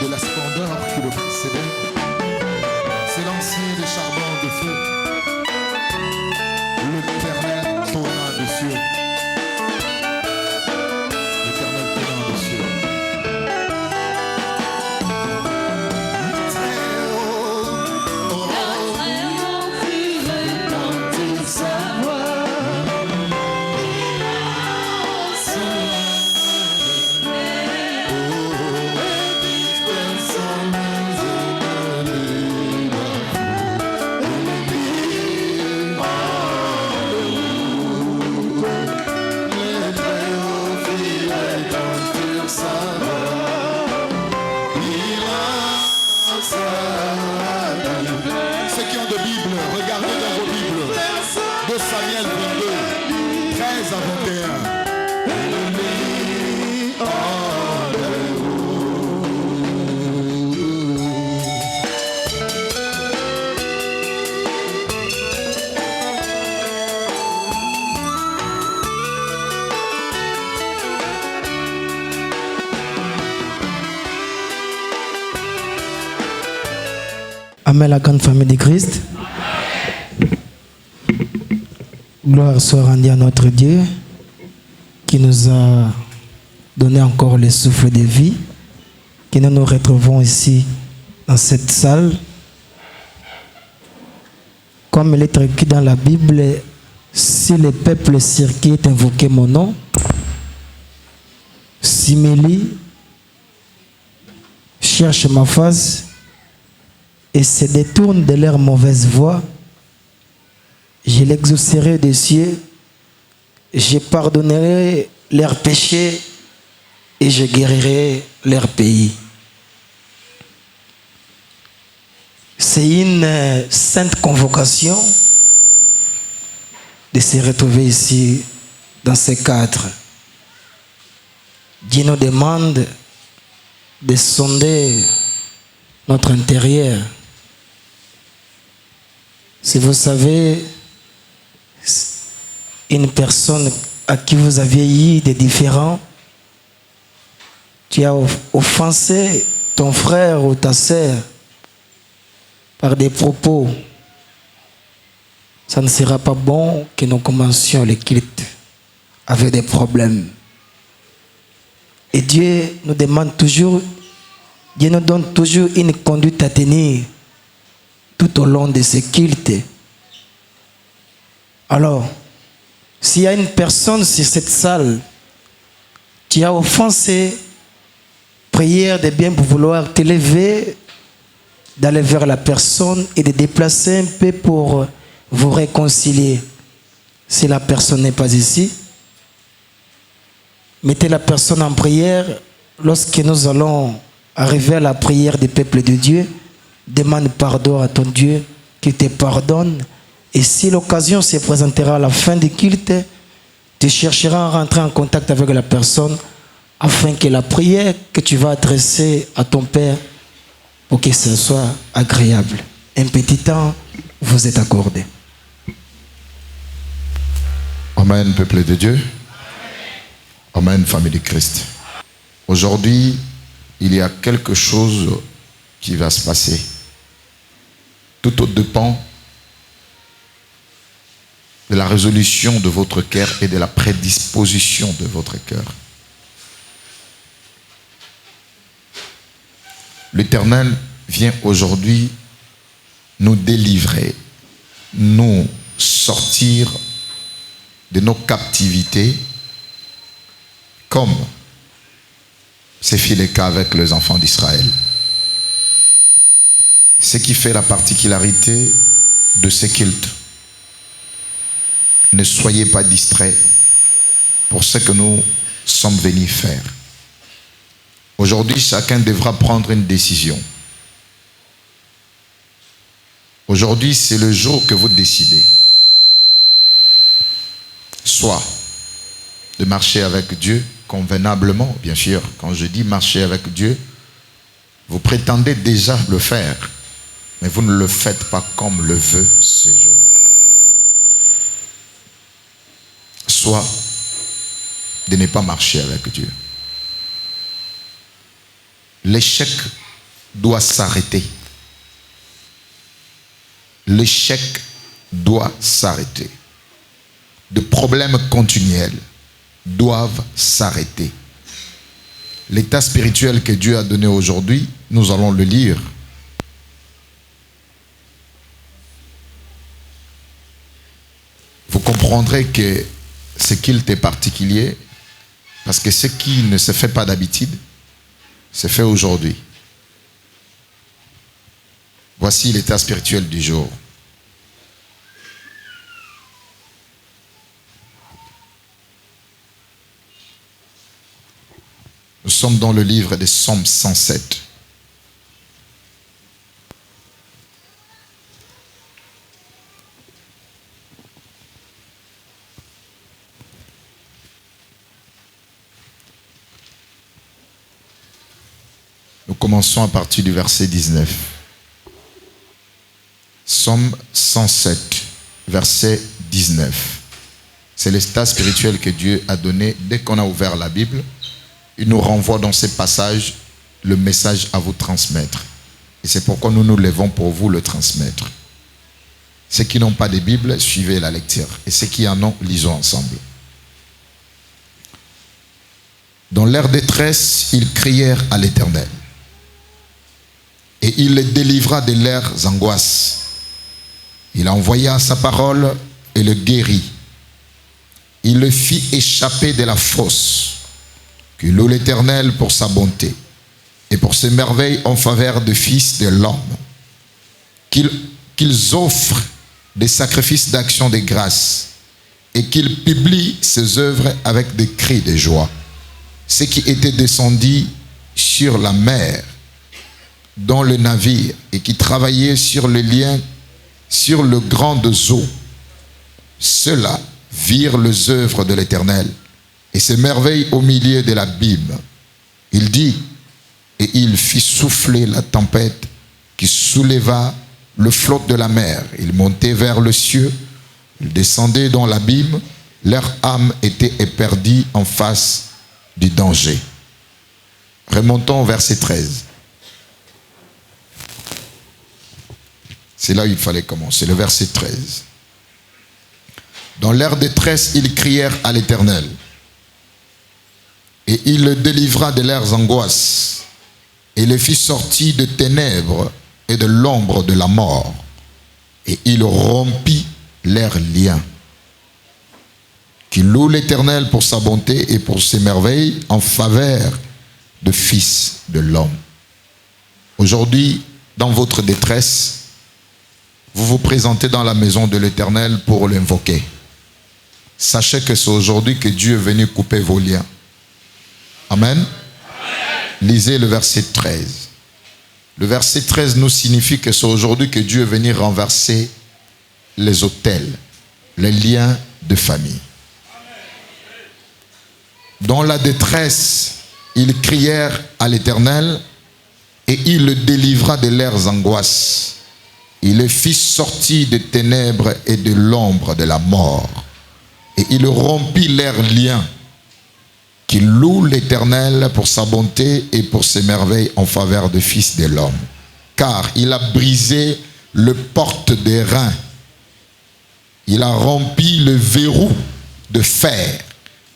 de la splendeur qui le précédait. S'élancer des charbons de feu, l'Éternel tourna dessus. L'Éternel tourna dessus. Ceux qui ont de Bible, regardez dans vos Bibles. 2 Samuel 22, 13 à 21. Amen, la grande famille de Christ. Gloire soit rendue à notre Dieu qui nous a donné encore le souffle de vie, que nous nous retrouvons ici dans cette salle. Comme il est écrit dans la Bible, si le peuple sur qui est invoqué mon nom, s'humilie, cherche ma face et se détourne de leur mauvaise voie, je l'exaucerai des cieux, je pardonnerai leurs péchés et je guérirai leur pays. C'est une sainte convocation de se retrouver ici dans ce cadre. Dieu nous demande de sonder notre intérieur. Si vous savez, une personne à qui vous aviez eu des différends, tu as offensé ton frère ou ta sœur par des propos, ça ne sera pas bon que nous commencions le culte avec des problèmes. Et Dieu nous demande toujours, Dieu nous donne toujours une conduite à tenir tout au long de ce culte. Alors, s'il y a une personne sur cette salle qui a offensé, prière de bien vouloir t'élever, d'aller vers la personne et de déplacer un peu pour vous réconcilier. Si la personne n'est pas ici, mettez la personne en prière. Lorsque nous allons arriver à la prière du peuple de Dieu, demande pardon à ton Dieu qui te pardonne. Et si l'occasion se présentera à la fin du culte, tu chercheras à rentrer en contact avec la personne afin que la prière que tu vas adresser à ton Père, pour que ce soit agréable. Un petit temps vous est accordé. Amen, peuple de Dieu. Amen, famille de Christ. Aujourd'hui, il y a quelque chose qui va se passer. Tout dépend de la résolution de votre cœur et de la prédisposition de votre cœur. L'Éternel vient aujourd'hui nous délivrer, nous sortir de nos captivités, comme ce fut le cas avec les enfants d'Israël. Ce qui fait la particularité de ce culte. Ne soyez pas distraits pour ce que nous sommes venus faire. Aujourd'hui, chacun devra prendre une décision. Aujourd'hui, c'est le jour que vous décidez. Soit de marcher avec Dieu convenablement, bien sûr. Quand je dis marcher avec Dieu, vous prétendez déjà le faire, mais vous ne le faites pas comme le veut ce jour. Soit de ne pas marcher avec Dieu. L'échec doit s'arrêter. L'échec doit s'arrêter. De problèmes continuels doivent s'arrêter. L'état spirituel que Dieu a donné aujourd'hui, nous allons le lire. Vous comprendrez que ce qu'il est particulier, parce que ce qui ne se fait pas d'habitude, se fait aujourd'hui. Voici l'état spirituel du jour. Nous sommes dans le livre des Psaumes 107. Nous commençons à partir du verset 19. Psaume 107, verset 19. C'est l'état spirituel que Dieu a donné dès qu'on a ouvert la Bible. Il nous renvoie dans ces passages le message à vous transmettre. Et c'est pourquoi nous nous levons pour vous le transmettre. Ceux qui n'ont pas de Bible, suivez la lecture. Et ceux qui en ont, lisons ensemble. Dans leur détresse, ils crièrent à l'Éternel. Et il les délivra de leurs angoisses. Il envoya sa parole et le guérit. Il le fit échapper de la fosse. Qu'il loue l'Éternel pour sa bonté et pour ses merveilles en faveur des fils de l'homme. Qu'ils offrent des sacrifices d'action de grâce et qu'ils publient ses œuvres avec des cris de joie. Ceux qui étaient descendus sur la mer, dans le navire, et qui travaillaient sur les liens, sur le grand eaux, ceux-là virent les œuvres de l'Éternel et ses merveilles au milieu de l'abîme. Il dit, et il fit souffler la tempête qui souleva le flot de la mer. Il montait vers le ciel, il descendait dans l'abîme, leur âme était éperdue en face du danger. Remontons au verset 13. C'est là où il fallait commencer, le verset 13. Dans leur détresse, ils crièrent à l'Éternel. Et il le délivra de leurs angoisses, et les fit sortir de ténèbres et de l'ombre de la mort, et il rompit leurs liens. Qu'il loue l'Éternel pour sa bonté et pour ses merveilles en faveur de fils de l'homme. Aujourd'hui, dans votre détresse, vous vous présentez dans la maison de l'Éternel pour l'invoquer. Sachez que c'est aujourd'hui que Dieu est venu couper vos liens. Amen. Amen. Lisez le verset 13. Le verset 13 nous signifie que c'est aujourd'hui que Dieu est venu renverser les autels, les liens de famille. Dans la détresse, ils crièrent à l'Éternel et il le délivra de leurs angoisses. Il les fit sortir des ténèbres et de l'ombre de la mort. Et il rompit leurs liens. Qu'il loue l'Éternel pour sa bonté et pour ses merveilles en faveur des fils de l'homme. Car il a brisé le porte des reins. Il a rompu le verrou de fer.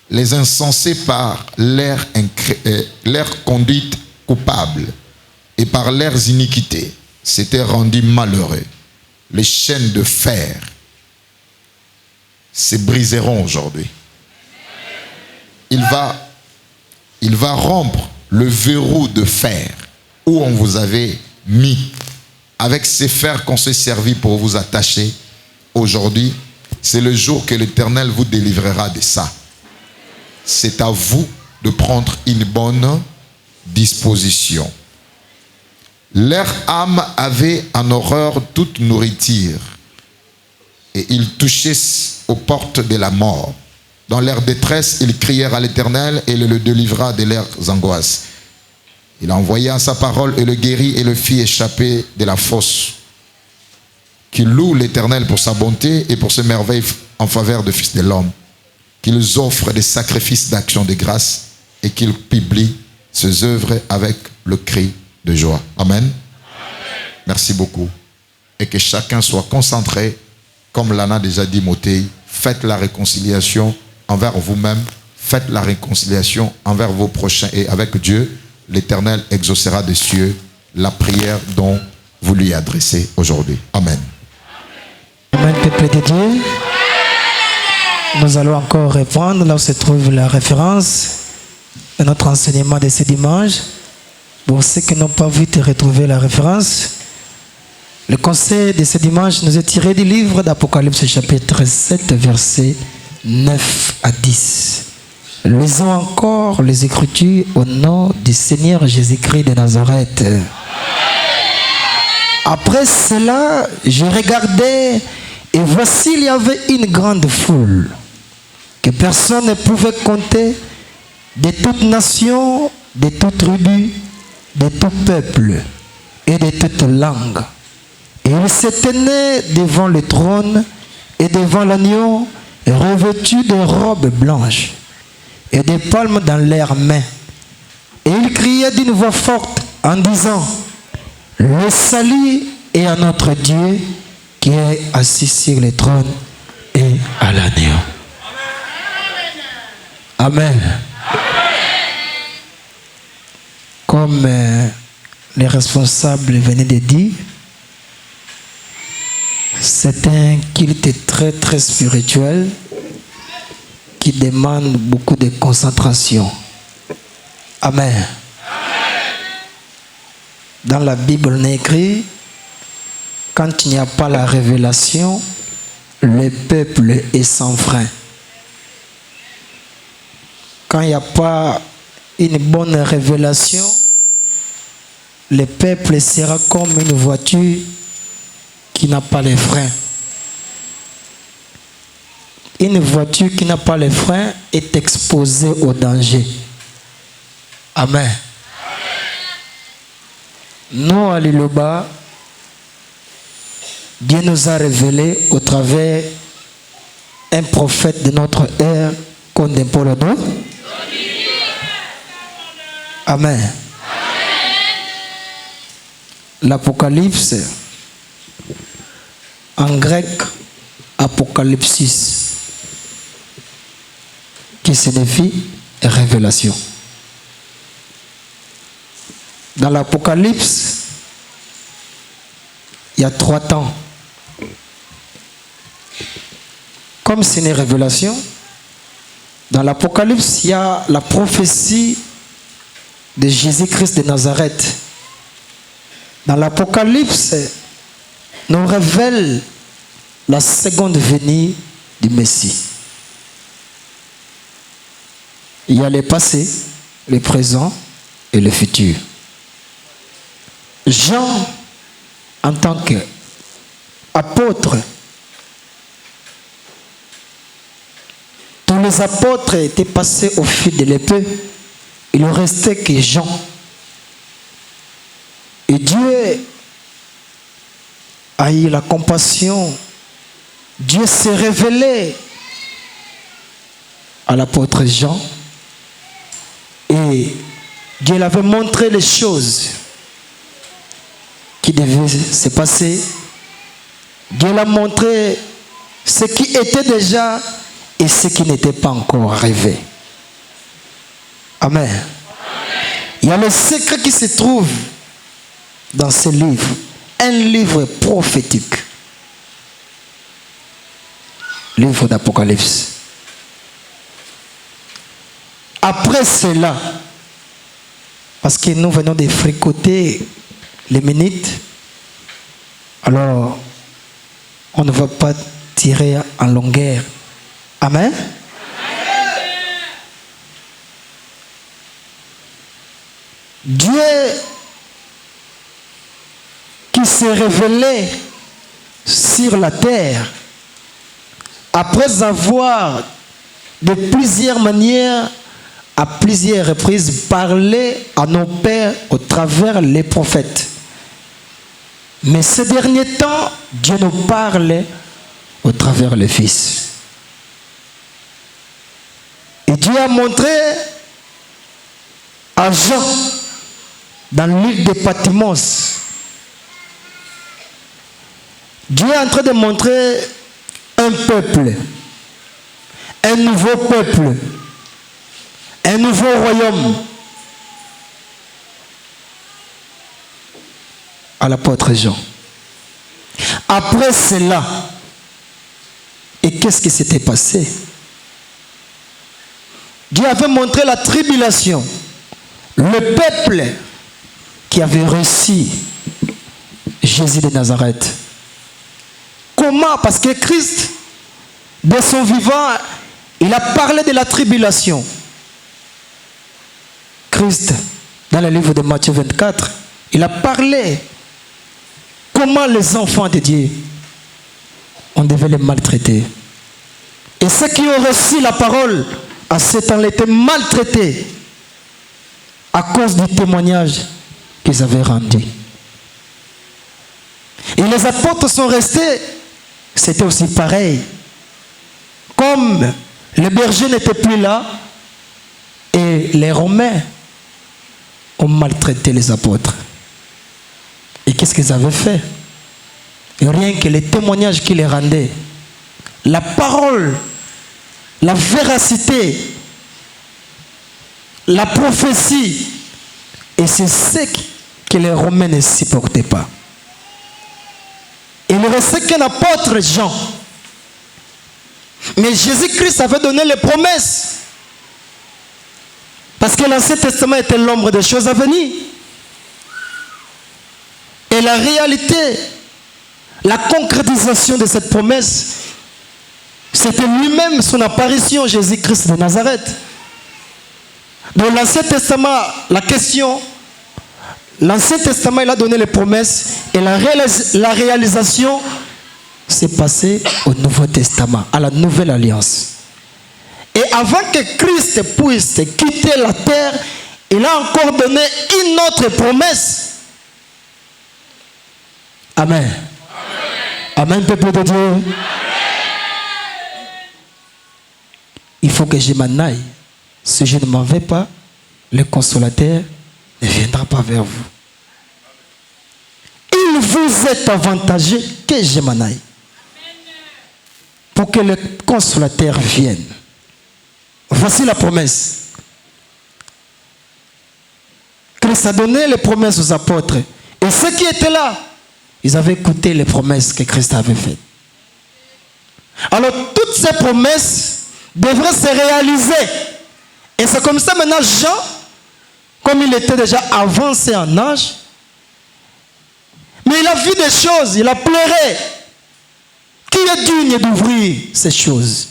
Les insensés par leur conduite coupable et par leurs iniquités s'étaient rendus malheureux. Les chaînes de fer se briseront aujourd'hui. Il va rompre le verrou de fer où on vous avait mis. Avec ces fers qu'on s'est servi pour vous attacher, aujourd'hui, c'est le jour que l'Éternel vous délivrera de ça. C'est à vous de prendre une bonne disposition. Leur âme avait en horreur toute nourriture et ils touchaient aux portes de la mort. Dans leur détresse, ils crièrent à l'Éternel et il le délivra de leurs angoisses. Il envoya sa parole et le guérit et le fit échapper de la fosse. Qu'il loue l'Éternel pour sa bonté et pour ses merveilles en faveur des fils de l'homme. Qu'ils offrent des sacrifices d'action de grâce et qu'ils publient ses œuvres avec le cri de joie. Amen. Merci beaucoup. Et que chacun soit concentré, comme l'en a déjà dit Moté, faites la réconciliation envers vous-même, faites la réconciliation envers vos prochains et avec Dieu. L'Éternel exaucera des cieux la prière dont vous lui adressez aujourd'hui. Amen. Amen, peuple de Dieu. Nous allons encore répondre là où se trouve la référence de notre enseignement de ce dimanche. Pour ceux qui n'ont pas vu de retrouver la référence, le conseil de ce dimanche nous est tiré du livre d'Apocalypse chapitre 7, versets 9 à 10. Lisons encore les Écritures au nom du Seigneur Jésus-Christ de Nazareth. Après cela, je regardais et voici il y avait une grande foule que personne ne pouvait compter, de toute nation, de toute tribu, de tout peuple et de toute langue. Et ils se tenaient devant le trône et devant l'agneau, revêtus de robes blanches et des palmes dans leurs mains. Et ils criaient d'une voix forte en disant: le salut est à notre Dieu qui est assis sur le trône et à l'agneau. Amen. Comme les responsables venaient de dire, c'est un culte très très spirituel qui demande beaucoup de concentration. Amen. Dans la Bible, on est écrit, quand il n'y a pas la révélation, le peuple est sans frein. Quand il n'y a pas une bonne révélation, le peuple sera comme une voiture qui n'a pas les freins. Une voiture qui n'a pas les freins est exposée au danger. Amen. Nous, à l'Iloba, Dieu nous a révélé au travers un prophète de notre ère, Condempolodo. Amen. L'Apocalypse, en grec, Apocalypsis, qui signifie révélation. Dans l'Apocalypse, il y a 3 temps. Comme c'est une révélation, dans l'Apocalypse, il y a la prophétie de Jésus-Christ de Nazareth. Dans l'Apocalypse, nous révèle la seconde venue du Messie. Il y a le passé, le présent et le futur. Jean, en tant qu'apôtre, tous les apôtres étaient passés au fil de l'épée. Il ne restait que Jean. Et Dieu a eu la compassion. Dieu s'est révélé à l'apôtre Jean. Et Dieu avait montré les choses qui devaient se passer. Dieu l'a montré ce qui était déjà et ce qui n'était pas encore arrivé. Amen. Amen. Il y a le secret qui se trouve dans ce livre, un livre prophétique, livre d'Apocalypse. Après cela, parce que nous venons de fricoter les minutes, alors on ne va pas tirer en longueur. Amen. Dieu qui s'est révélé sur la terre après avoir de plusieurs manières, à plusieurs reprises, parlé à nos pères au travers les prophètes. Mais ces derniers temps, Dieu nous parle au travers le Fils. Et Dieu a montré à Jean dans l'île de Patmos, Dieu est en train de montrer un peuple, un nouveau peuple, un nouveau royaume à l'apôtre Jean. Après cela, et qu'est-ce qui s'était passé? Dieu avait montré la tribulation, le peuple qui avait reçu Jésus de Nazareth. Comment? Parce que Christ, de son vivant, il a parlé de la tribulation. Christ, dans le livre de Matthieu 24, il a parlé comment les enfants de Dieu, on devait les maltraiter. Et ceux qui ont reçu la parole à ce temps-là étaient maltraités à cause du témoignage qu'ils avaient rendu. Et les apôtres sont restés, c'était aussi pareil. Comme les bergers n'étaient plus là, et les Romains ont maltraité les apôtres. Et qu'est-ce qu'ils avaient fait? Et rien que les témoignages qu'ils les rendaient, la parole, la véracité, la prophétie, et c'est ce que les Romains ne supportaient pas. Il ne restait qu'un apôtre, Jean. Mais Jésus-Christ avait donné les promesses. Parce que l'Ancien Testament était l'ombre des choses à venir. Et la réalité, la concrétisation de cette promesse, c'était lui-même son apparition, Jésus-Christ de Nazareth. Dans l'Ancien Testament, la question, l'Ancien Testament, il a donné les promesses et la réalisation s'est passée au Nouveau Testament, à la Nouvelle Alliance. Et avant que Christ puisse quitter la terre, il a encore donné une autre promesse. Amen. Amen, peuple de Dieu. Amen. Il faut que je m'en aille. Si je ne m'en vais pas, le consolateur ne viendra pas vers vous. Il vous est avantageux que je m'en aille. Pour que le consolateur vienne. Voici la promesse. Christ a donné les promesses aux apôtres. Et ceux qui étaient là, ils avaient écouté les promesses que Christ avait faites. Alors toutes ces promesses devraient se réaliser. Et c'est comme ça maintenant Jean, comme il était déjà avancé en âge, mais il a vu des choses, il a pleuré. Qui est digne d'ouvrir ces choses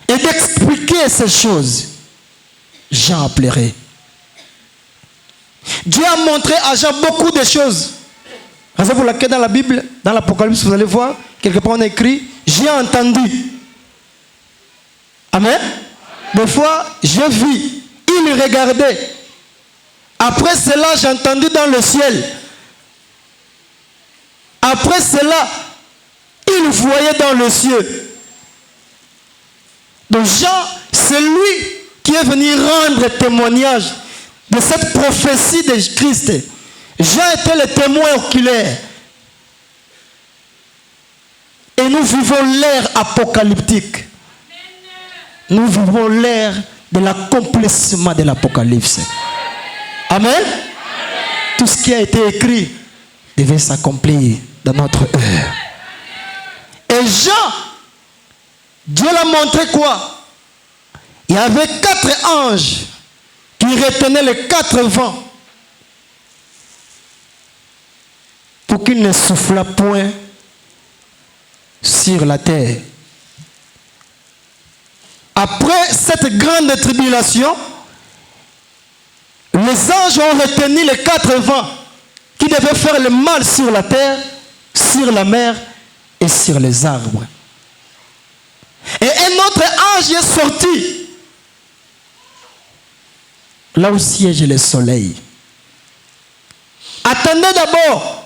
et d'expliquer ces choses? Jean a pleuré. Dieu a montré à Jean beaucoup de choses. Raison pour laquelle dans la Bible, dans l'Apocalypse, vous allez voir, quelque part on a écrit, j'ai entendu. Amen. Des fois, j'ai vu, il regardait. Après cela, j'ai entendu dans le ciel. Après cela, il voyait dans le ciel. Donc Jean, c'est lui qui est venu rendre témoignage de cette prophétie de Christ. Jean était le témoin oculaire. Et nous vivons l'ère apocalyptique. Nous vivons l'ère de l'accomplissement de l'Apocalypse. Amen. Tout ce qui a été écrit devait s'accomplir dans notre heure. Et Jean, Dieu l'a montré quoi? Il y avait 4 anges qui retenaient les 4 vents pour qu'il ne soufflât point sur la terre. Après cette grande tribulation, les anges ont retenu les 4 vents qui devaient faire le mal sur la terre, sur la mer et sur les arbres. Et un autre ange est sorti là où siège le soleil. Attendez d'abord,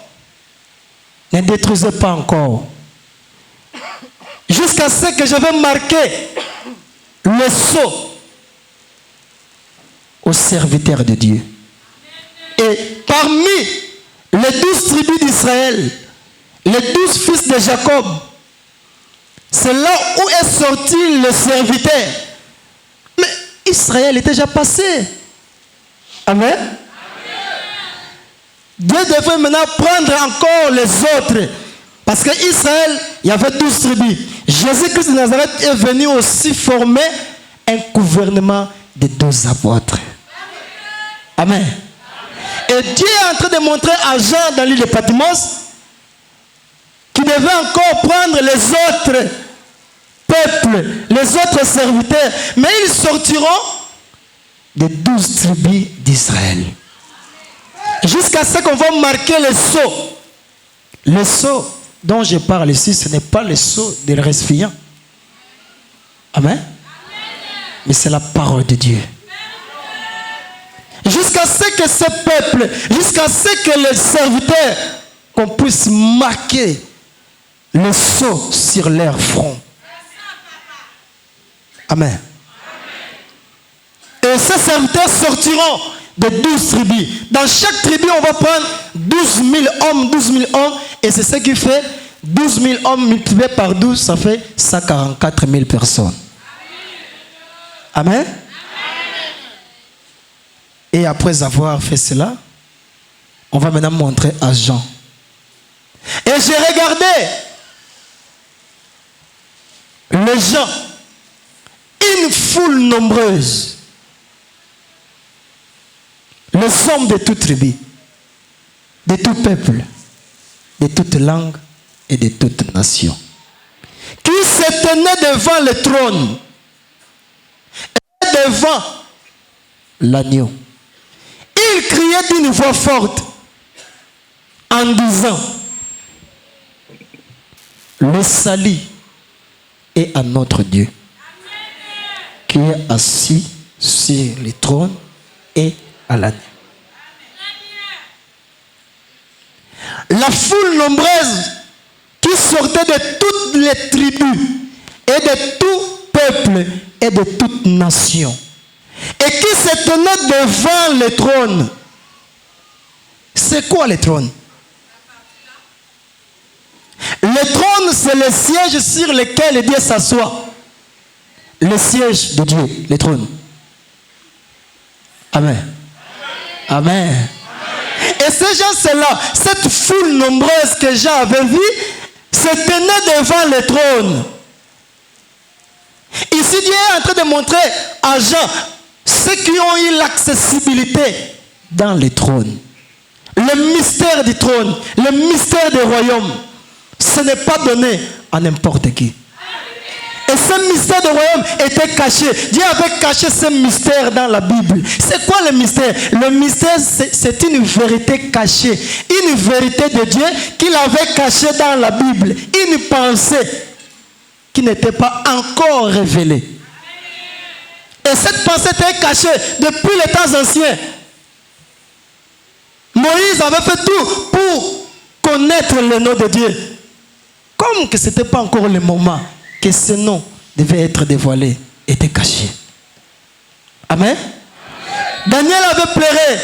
ne détruisez pas encore, jusqu'à ce que je vais marquer le sceau aux serviteurs de Dieu. parmi les 12 tribus d'Israël, les 12 fils de Jacob, c'est là où est sorti le serviteur. Mais Israël était déjà passé. Amen. Dieu devait maintenant prendre encore les autres. Parce qu'Israël, il y avait 12 tribus. Jésus-Christ de Nazareth est venu aussi former un gouvernement de 12 apôtres. Amen. Et Dieu est en train de montrer à Jean dans l'île de Patmos qu'il devait encore prendre les autres peuples, les autres serviteurs. Mais ils sortiront des 12 tribus d'Israël. Jusqu'à ce qu'on va marquer le sceau. Le sceau dont je parle ici, ce n'est pas le sceau des récipients. Amen. Mais c'est la parole de Dieu. Jusqu'à ce que ce peuple, jusqu'à ce que les serviteurs, qu'on puisse marquer le sceau sur leur front. Amen. Et ces serviteurs sortiront de 12 tribus. Dans chaque tribu, on va prendre 12 000 hommes, 12 000 hommes. Et c'est ce qui fait 12 000 hommes multipliés par 12, ça fait 144 000 personnes. Amen. Et après avoir fait cela, on va maintenant montrer à Jean. Et j'ai regardé les gens, une foule nombreuse, les hommes de toute tribu, de tout peuple, de toute langue et de toute nation, qui se tenaient devant le trône et devant l'agneau. Ils criaient d'une voix forte en disant: le salut est à notre Dieu qui est assis sur le trône et à l'agneau. La foule nombreuse qui sortait de toutes les tribus et de tout peuple et de toute nation et qui se tenait devant le trône. C'est quoi le trône? Le trône, c'est le siège sur lequel Dieu s'assoit. Le siège de Dieu, le trône. Amen. Amen. Et ces gens-là, cette foule nombreuse que Jean avait vue, se tenait devant le trône. Ici, Dieu est en train de montrer à Jean ceux qui ont eu l'accessibilité dans le trône. Le mystère du trône, le mystère du royaume, ce n'est pas donné à n'importe qui. Et ce mystère du royaume était caché. Dieu avait caché ce mystère dans la Bible. C'est quoi le mystère? Le mystère, c'est une vérité cachée. Une vérité de Dieu qu'il avait cachée dans la Bible. Une pensée qui n'était pas encore révélée. Et cette pensée était cachée depuis les temps anciens. Moïse avait fait tout pour connaître le nom de Dieu. Comme que ce n'était pas encore le moment que ce nom devait être dévoilé, était caché. Amen. Daniel avait pleuré.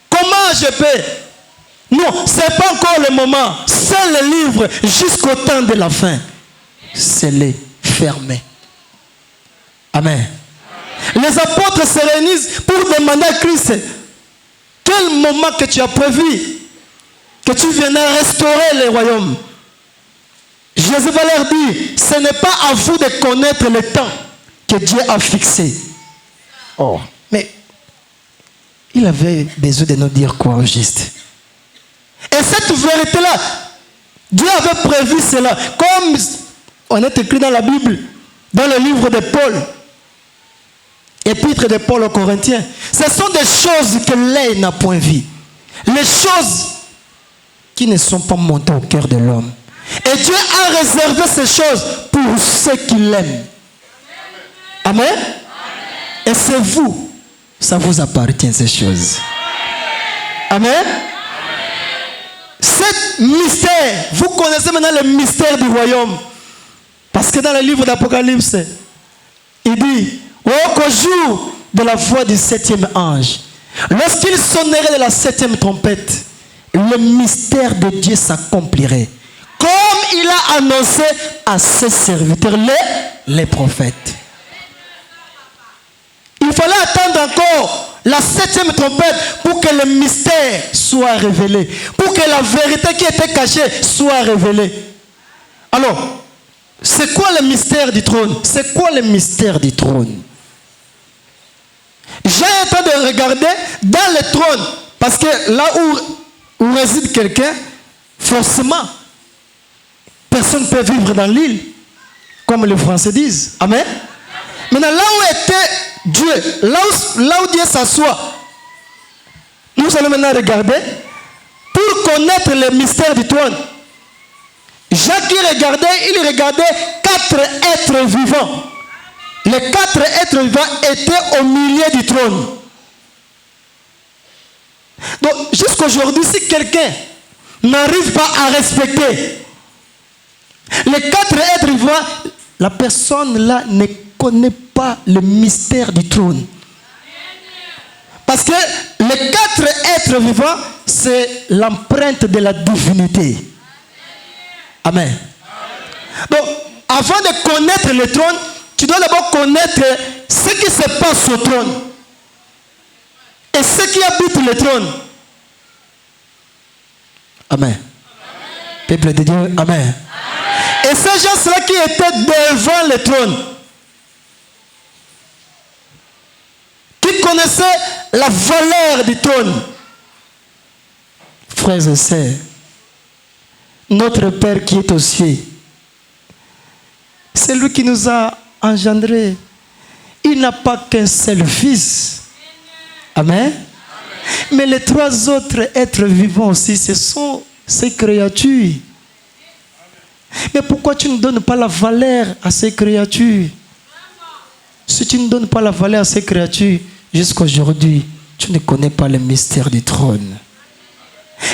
Comment je peux? Non, ce n'est pas encore le moment. C'est le livre jusqu'au temps de la fin. C'est les fermé. Amen. Les apôtres se réunissent pour demander à Christ: quel moment que tu as prévu que tu viennes restaurer le royaume? Jésus va leur dire: ce n'est pas à vous de connaître le temps que Dieu a fixé. Oh, mais il avait besoin de nous dire quoi au juste? Et cette vérité-là, Dieu avait prévu cela. Comme on est écrit dans la Bible, dans le livre de Paul, épître de Paul aux Corinthiens. Ce sont des choses que l'œil n'a point vues. Les choses qui ne sont pas montées au cœur de l'homme. Et Dieu a réservé ces choses pour ceux qui l'aiment. Amen. Amen. Et c'est vous, ça vous appartient ces choses. Amen. Amen. Ce mystère, vous connaissez maintenant le mystère du royaume. Parce que dans le livre d'Apocalypse, il dit: oh, qu'au jour de la voix du 7e ange, Lorsqu'il sonnerait de la 7e trompette, le mystère de Dieu s'accomplirait. Comme il a annoncé à ses serviteurs, les prophètes. Il fallait attendre encore la 7e trompette pour que le mystère soit révélé. Pour que la vérité qui était cachée soit révélée. Alors, c'est quoi le mystère du trône? C'est quoi le mystère du trône? J'ai en train de regarder dans le trône. Parce que là où réside quelqu'un, forcément, personne ne peut vivre dans l'île. Comme les Français disent. Amen. Maintenant, là où était Dieu, là où Dieu s'assoit, nous allons maintenant regarder pour connaître le mystère du trône. Jacques il regardait 4 êtres vivants. Les 4 êtres vivants étaient au milieu du trône. Donc, jusqu'aujourd'hui, si quelqu'un n'arrive pas à respecter les 4 êtres vivants, la personne là ne connaît pas le mystère du trône. Parce que les 4 êtres vivants, c'est l'empreinte de la divinité. Amen. Donc, avant de connaître le trône, tu dois d'abord connaître ce qui se passe au trône. Et ce qui habite le trône. Amen. Peuple de Dieu, amen. Et ces gens-là qui étaient devant le trône, qui connaissaient la valeur du trône. Frères et sœurs, notre Père qui est aux cieux, c'est lui qui nous a engendrés. Il n'a pas qu'un seul fils. Amen. Mais les 3 autres êtres vivants aussi, ce sont ces créatures. Mais pourquoi tu ne donnes pas la valeur à ces créatures? Si tu ne donnes pas la valeur à ces créatures, jusqu'à aujourd'hui, tu ne connais pas le mystère du trône.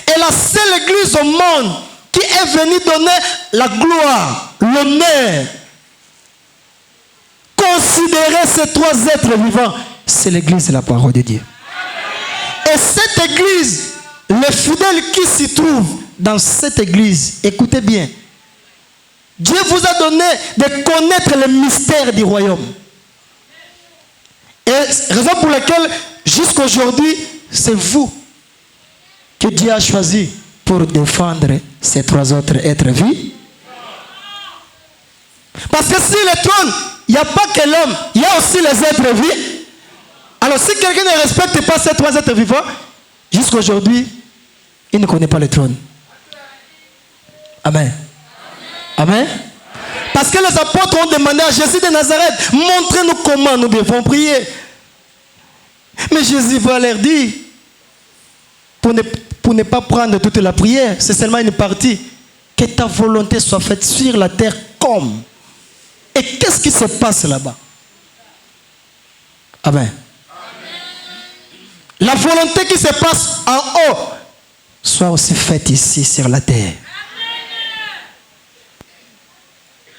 Et la seule église au monde qui est venue donner la gloire, l'honneur, considérer ces 3 êtres vivants, c'est l'église de la parole de Dieu. Et cette église, les fidèles qui s'y trouvent dans cette église, écoutez bien, Dieu vous a donné de connaître le mystère du royaume. Et raison pour laquelle, jusqu'à aujourd'hui, c'est vous que Dieu a choisi pour défendre ces 3 autres êtres vivants. Parce que si le trône, il n'y a pas que l'homme, il y a aussi les êtres vivants. Alors si quelqu'un ne respecte pas ces 3 êtres vivants, jusqu'à aujourd'hui, il ne connaît pas le trône. Amen. Amen. Parce que les apôtres ont demandé à Jésus de Nazareth, montrez-nous comment nous devons prier. Mais Jésus va leur dire, pour ne pas prendre toute la prière, c'est seulement une partie, que ta volonté soit faite sur la terre comme. Et qu'est-ce qui se passe là-bas? Amen. La volonté qui se passe en haut soit aussi faite ici sur la terre.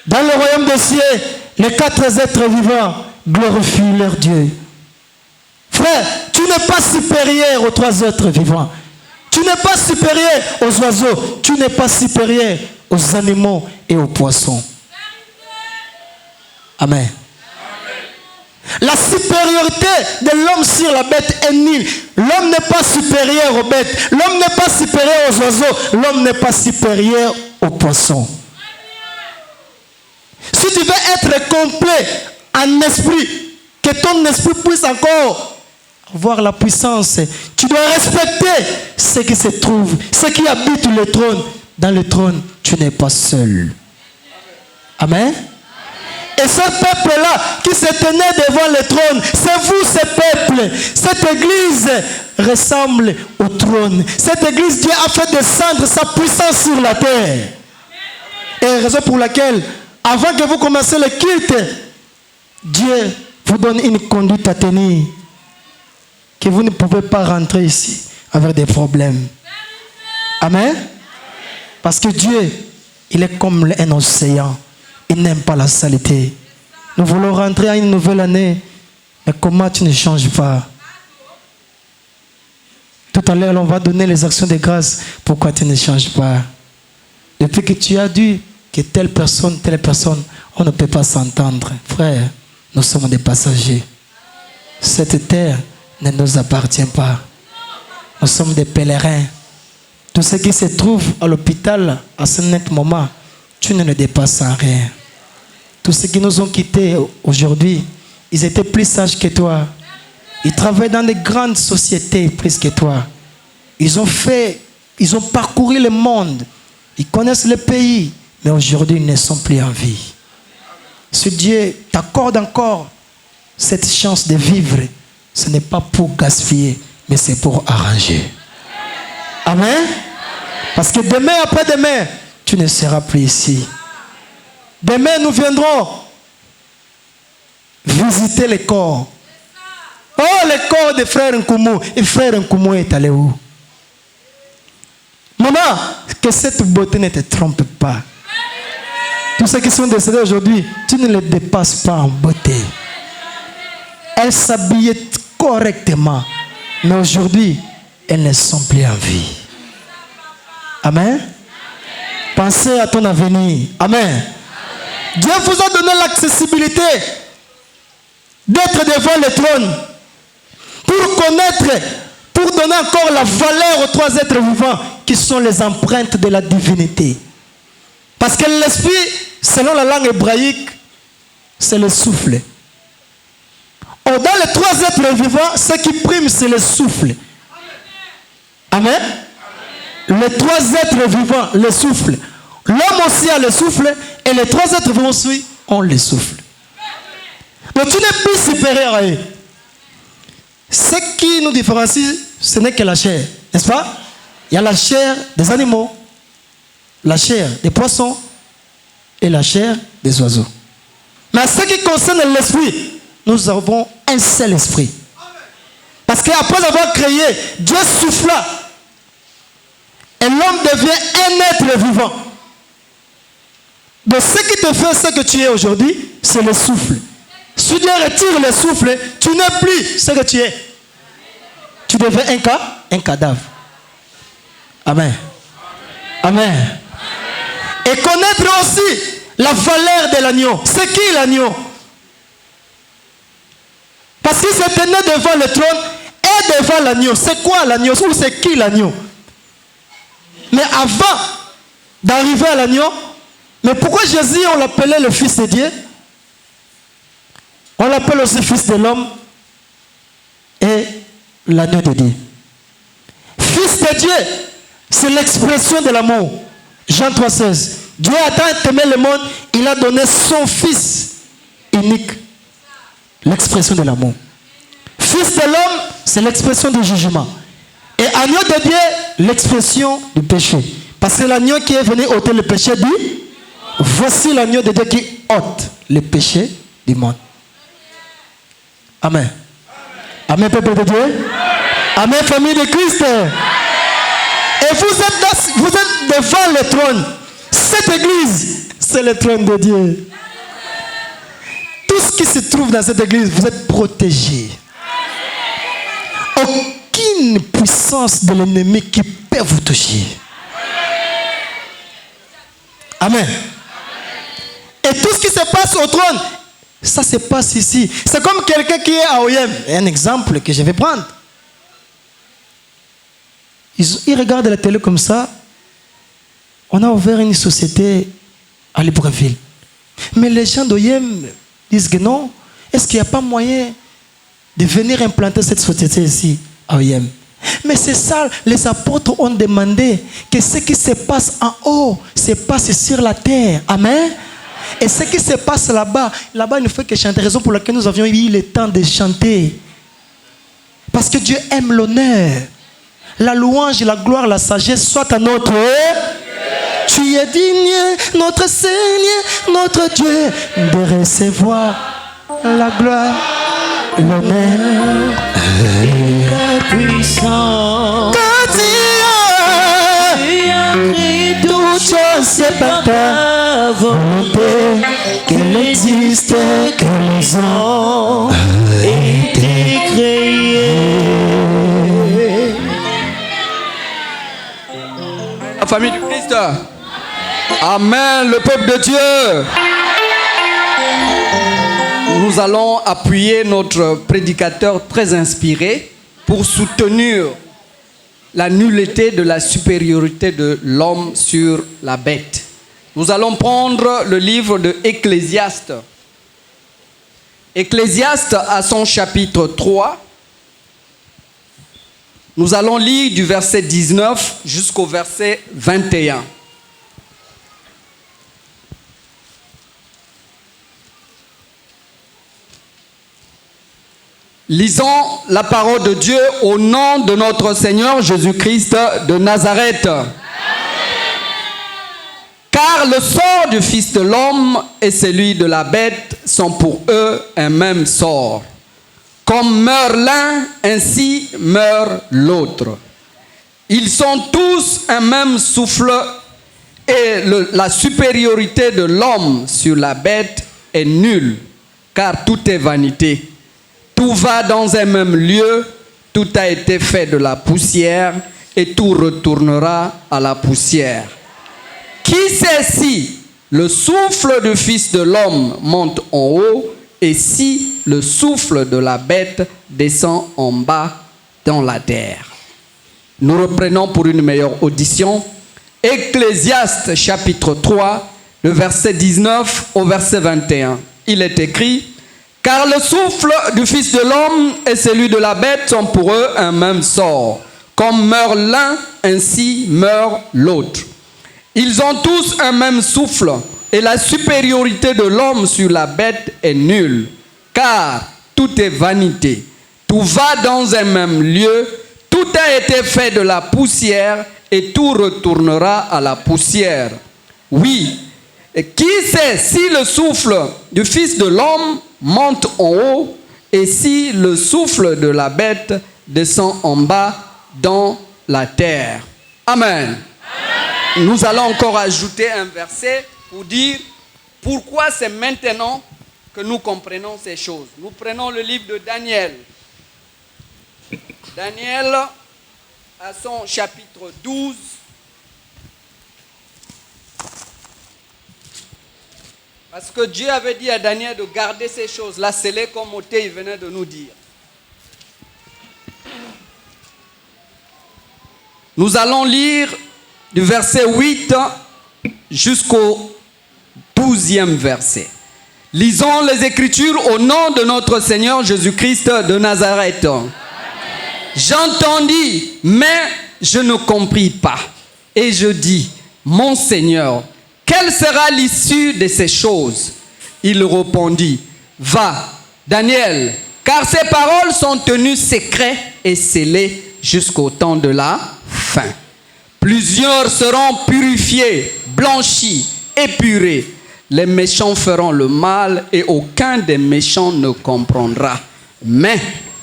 Dans le royaume des cieux, les 4 êtres vivants glorifient leur Dieu. Frère, tu n'es pas supérieur aux 3 êtres vivants. Tu n'es pas supérieur aux oiseaux. Tu n'es pas supérieur aux animaux et aux poissons. Amen. La supériorité de l'homme sur la bête est nulle. L'homme n'est pas supérieur aux bêtes. L'homme n'est pas supérieur aux oiseaux. L'homme n'est pas supérieur aux poissons. Si tu veux être complet en esprit, que ton esprit puisse encore avoir la puissance, tu dois respecter ce qui se trouve, ce qui habite le trône. Dans le trône, tu n'es pas seul. Amen. Et ce peuple-là qui se tenait devant le trône, c'est vous ce peuple. Cette église ressemble au trône. Cette église, Dieu a fait descendre sa puissance sur la terre. Et raison pour laquelle, avant que vous commenciez le culte, Dieu vous donne une conduite à tenir. Que vous ne pouvez pas rentrer ici avec des problèmes. Amen. Parce que Dieu, il est comme un océan. Il n'aime pas la saleté. Nous voulons rentrer à une nouvelle année. Mais comment tu ne changes pas? Tout à l'heure, on va donner les actions de grâce. Pourquoi tu ne changes pas? Depuis que tu as dit que telle personne, on ne peut pas s'entendre. Frère, nous sommes des passagers. Cette terre ne nous appartient pas. Nous sommes des pèlerins. Tout ce qui se trouve à l'hôpital à ce net moment, tu ne le dépasses en rien. Tous ceux qui nous ont quittés aujourd'hui, ils étaient plus sages que toi. Ils travaillent dans des grandes sociétés plus que toi. Ils ont parcouru le monde. Ils connaissent le pays. Mais aujourd'hui, ils ne sont plus en vie. Si Dieu t'accorde encore cette chance de vivre, ce n'est pas pour gaspiller, mais c'est pour arranger. Amen. Parce que demain, après-demain, tu ne seras plus ici. Demain, nous viendrons visiter les corps. Oh, le corps de frère Nkoumou. Et frère Nkoumou est allé où? Maman, que cette beauté ne te trompe pas. Tous ceux qui sont décédés aujourd'hui, tu ne les dépasses pas en beauté. Elles s'habillaient correctement. Mais aujourd'hui, elles ne sont plus en vie. Amen. Pensez à ton avenir. Amen. Dieu vous a donné l'accessibilité d'être devant le trône pour connaître, pour donner encore la valeur aux trois êtres vivants qui sont les empreintes de la divinité. Parce que l'esprit, selon la langue hébraïque, c'est le souffle. Or, dans les trois êtres vivants, ce qui prime, c'est le souffle. Amen. Les trois êtres vivants, le souffle. L'homme aussi a le souffle et les trois êtres vivants aussi ont le souffle. Donc tu n'es plus supérieur à eux. Ce qui nous différencie, ce n'est que la chair, n'est-ce pas? Il y a la chair des animaux, la chair des poissons et la chair des oiseaux. Mais en ce qui concerne l'esprit, nous avons un seul esprit. Parce qu'après avoir créé, Dieu souffla et l'homme devient un être vivant. Donc ce qui te fait ce que tu es aujourd'hui, c'est le souffle. Si Dieu retire le souffle, tu n'es plus ce que tu es. Tu deviens un cadavre. Amen. Amen. Et connaître aussi la valeur de l'agneau. C'est qui l'agneau? Parce qu'il se tenait devant le trône et devant l'agneau. C'est quoi l'agneau? Ou c'est qui l'agneau? Mais avant d'arriver à l'agneau, mais pourquoi Jésus, on l'appelait le Fils de Dieu? On l'appelle aussi Fils de l'homme et l'agneau de Dieu. Fils de Dieu, c'est l'expression de l'amour. Jean 3,16. Dieu a tant aimé le monde, il a donné son Fils unique. L'expression de l'amour. Fils de l'homme, c'est l'expression du jugement. Et agneau de Dieu, l'expression du péché. Parce que l'agneau qui est venu ôter le péché dit, voici l'agneau de Dieu qui ôte le péché du monde. Amen. Amen, peuple de Dieu. Amen, famille de Christ. Et vous êtes devant le trône. Cette église, c'est le trône de Dieu. Tout ce qui se trouve dans cette église, vous êtes protégés. Aucune puissance de l'ennemi qui peut vous toucher. Amen. Et tout ce qui se passe au trône, ça se passe ici. C'est comme quelqu'un qui est à OIM. Un exemple que je vais prendre. Ils regardent la télé comme ça. On a ouvert une société à Libreville. Mais les gens d'OIM disent que non. Est-ce qu'il n'y a pas moyen de venir implanter cette société ici à OIM? Mais c'est ça, les apôtres ont demandé que ce qui se passe en haut se passe sur la terre. Amen. Et ce qui se passe là-bas, il ne fait que chanter. Raison pour laquelle nous avions eu le temps de chanter. Parce que Dieu aime l'honneur. La louange, la gloire, la sagesse soit à notre Tu es digne, notre Seigneur, notre Dieu, de recevoir la gloire, l'honneur et la puissance. Quand tu as pris toute chose, c'est par ta volonté qu'elle existe, qu'elles ont été créées. famille du Christ. Amen, le peuple de Dieu. Nous allons appuyer notre prédicateur très inspiré pour soutenir la nullité de la supériorité de l'homme sur la bête. Nous allons prendre le livre de Ecclésiaste. Ecclésiaste à son chapitre 3. Nous allons lire du verset 19 jusqu'au verset 21. Lisons la parole de Dieu au nom de notre Seigneur Jésus-Christ de Nazareth. Amen. Car le sort du Fils de l'homme et celui de la bête sont pour eux un même sort. Comme meurt l'un, ainsi meurt l'autre. Ils sont tous un même souffle et la supériorité de l'homme sur la bête est nulle, car tout est vanité. Tout va dans un même lieu, tout a été fait de la poussière et tout retournera à la poussière. Qui sait si le souffle du Fils de l'homme monte en haut et si le souffle de la bête descend en bas dans la terre? Nous reprenons pour une meilleure audition. Ecclésiaste chapitre 3, le verset 19 au verset 21. Il est écrit: car le souffle du Fils de l'homme et celui de la bête sont pour eux un même sort. Comme meurt l'un, ainsi meurt l'autre. Ils ont tous un même souffle, et la supériorité de l'homme sur la bête est nulle. Car tout est vanité. Tout va dans un même lieu, tout a été fait de la poussière, et tout retournera à la poussière. Oui, et qui sait si le souffle du Fils de l'homme monte en haut et si le souffle de la bête descend en bas dans la terre. Amen. Amen. Nous allons encore ajouter un verset pour dire pourquoi c'est maintenant que nous comprenons ces choses. Nous prenons le livre de Daniel. Daniel à son chapitre 12. Parce que Dieu avait dit à Daniel de garder ces choses-là scellées comme Othée venait de nous dire. Nous allons lire du verset 8 jusqu'au 12e verset. Lisons les Écritures au nom de notre Seigneur Jésus-Christ de Nazareth. Amen. J'entendis, mais je ne compris pas. Et je dis, mon Seigneur, quelle sera l'issue de ces choses? Il répondit, va, Daniel, car ces paroles sont tenues secrètes et scellées jusqu'au temps de la fin. Plusieurs seront purifiés, blanchis, épurés. Les méchants feront le mal et aucun des méchants ne comprendra. Mais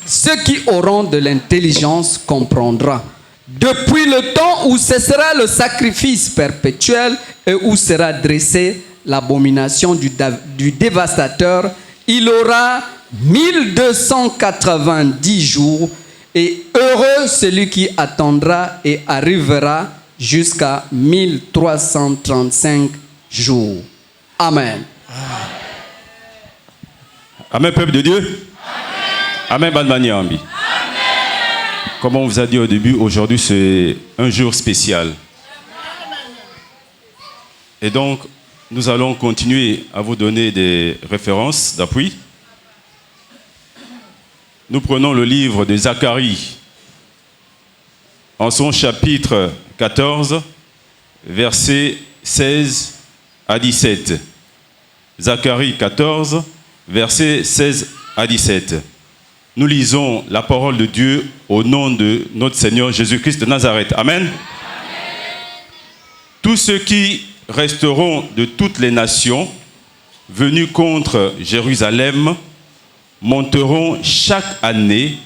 ceux qui auront de l'intelligence comprendront. Depuis le temps où cessera le sacrifice perpétuel et où sera dressée l'abomination du dévastateur, il aura 1290 jours et heureux celui qui attendra et arrivera jusqu'à 1335 jours. Amen. Amen, peuple de Dieu. Amen, Amen. Amen. Comme on vous a dit au début, aujourd'hui c'est un jour spécial. Et donc, nous allons continuer à vous donner des références d'appui. Nous prenons le livre de Zacharie, en son chapitre 14, versets 16 à 17. Zacharie 14, versets 16 à 17. Nous lisons la parole de Dieu au nom de notre Seigneur Jésus-Christ de Nazareth. Amen. Amen. Tous ceux qui resteront de toutes les nations venus contre Jérusalem monteront chaque année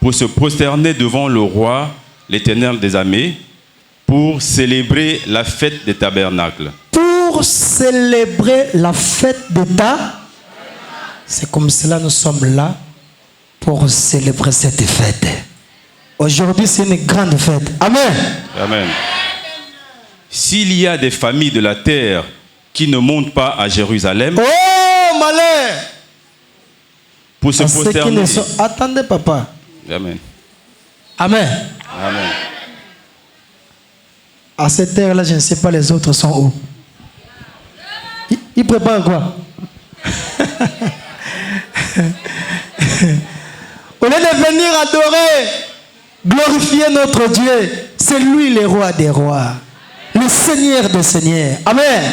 pour se prosterner devant le roi, l'Éternel des armées, pour célébrer la fête des tabernacles. Pour célébrer la fête des tabernacles. C'est comme cela nous sommes là pour célébrer cette fête. Aujourd'hui, c'est une grande fête. Amen. Amen. s'il y a des familles de la terre qui ne montent pas à Jérusalem Oh, malheur! pour se À ceux qui prosterner. ne sont... Attendez, papa. Amen. Amen. Amen. À cette heure-là, je ne sais pas les autres sont où. Ils préparent quoi? Au lieu de venir adorer, glorifier notre Dieu, c'est lui le roi des rois, le Seigneur des seigneurs. Amen.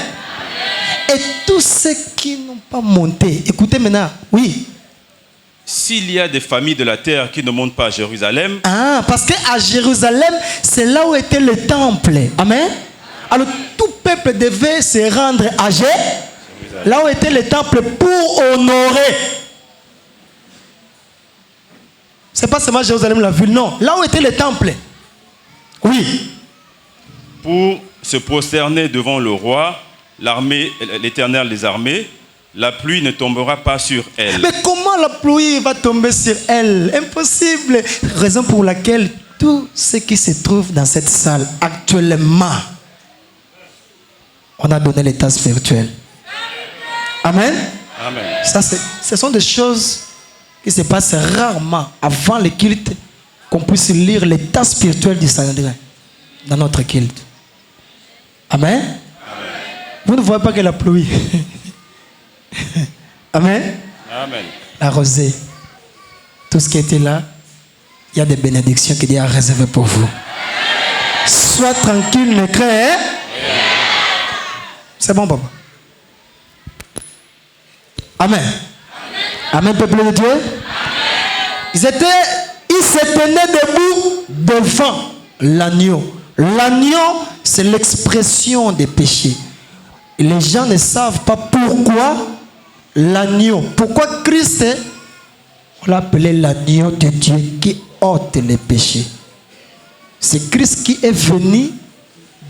Et tous ceux qui n'ont pas monté, écoutez maintenant, oui. S'il y a des familles de la terre qui ne montent pas à Jérusalem, Ah, parce qu'à Jérusalem, c'est là où était le temple. Amen. Alors tout peuple devait se rendre à Jérusalem, là où était le temple pour honorer. C'est pas seulement Jérusalem la ville, non. Là où était le temple. Oui. pour se prosterner devant le roi, l'armée, l'Éternel des armées, la pluie ne tombera pas sur elle. Mais comment la pluie va tomber sur elle? Impossible. Raison pour laquelle tous ceux qui se trouvent dans cette salle actuellement, on a donné l'état spirituel. Amen. Amen. Ça, ce sont des choses qui se passent rarement avant le culte, qu'on puisse lire l'état spirituel du Sanhédrin dans notre culte. Amen. Amen. Vous ne voyez pas que la pluie. Amen. Amen. La rosée. Tout ce qui était là, il y a des bénédictions que Dieu a réservées pour vous. Sois tranquille, ne crains. Hein? C'est bon, papa. Amen. Amen, peuple de Dieu. Ils se tenaient debout devant l'agneau. L'agneau, c'est l'expression des péchés. Et les gens ne savent pas pourquoi l'agneau. Pourquoi Christ, on l'a appelé l'agneau de Dieu qui ôte les péchés. C'est Christ qui est venu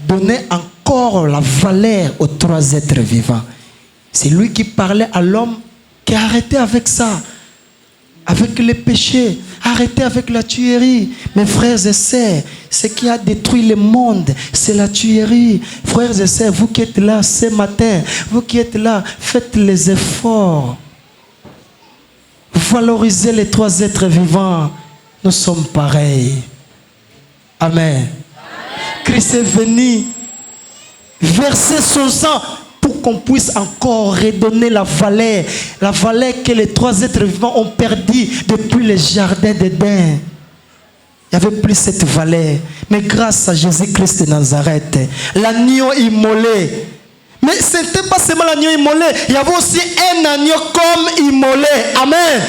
donner encore la valeur aux trois êtres vivants. C'est lui qui parlait à l'homme qui a arrêté avec ça, avec les péchés, arrêtez avec la tuerie. Mes frères et sœurs, ce qui a détruit le monde, c'est la tuerie. Frères et sœurs, vous qui êtes là ce matin, vous qui êtes là, faites les efforts. Valorisez les trois êtres vivants. Nous sommes pareils. Amen. Christ est venu verser son sang pour qu'on puisse encore redonner la valeur que les trois êtres vivants ont perdu depuis le jardin d'Éden. Il n'y avait plus cette valeur. Mais grâce à Jésus-Christ de Nazareth, l'agneau immolé. Mais ce n'était pas seulement l'agneau immolé, il y avait aussi un agneau comme immolé. Amen.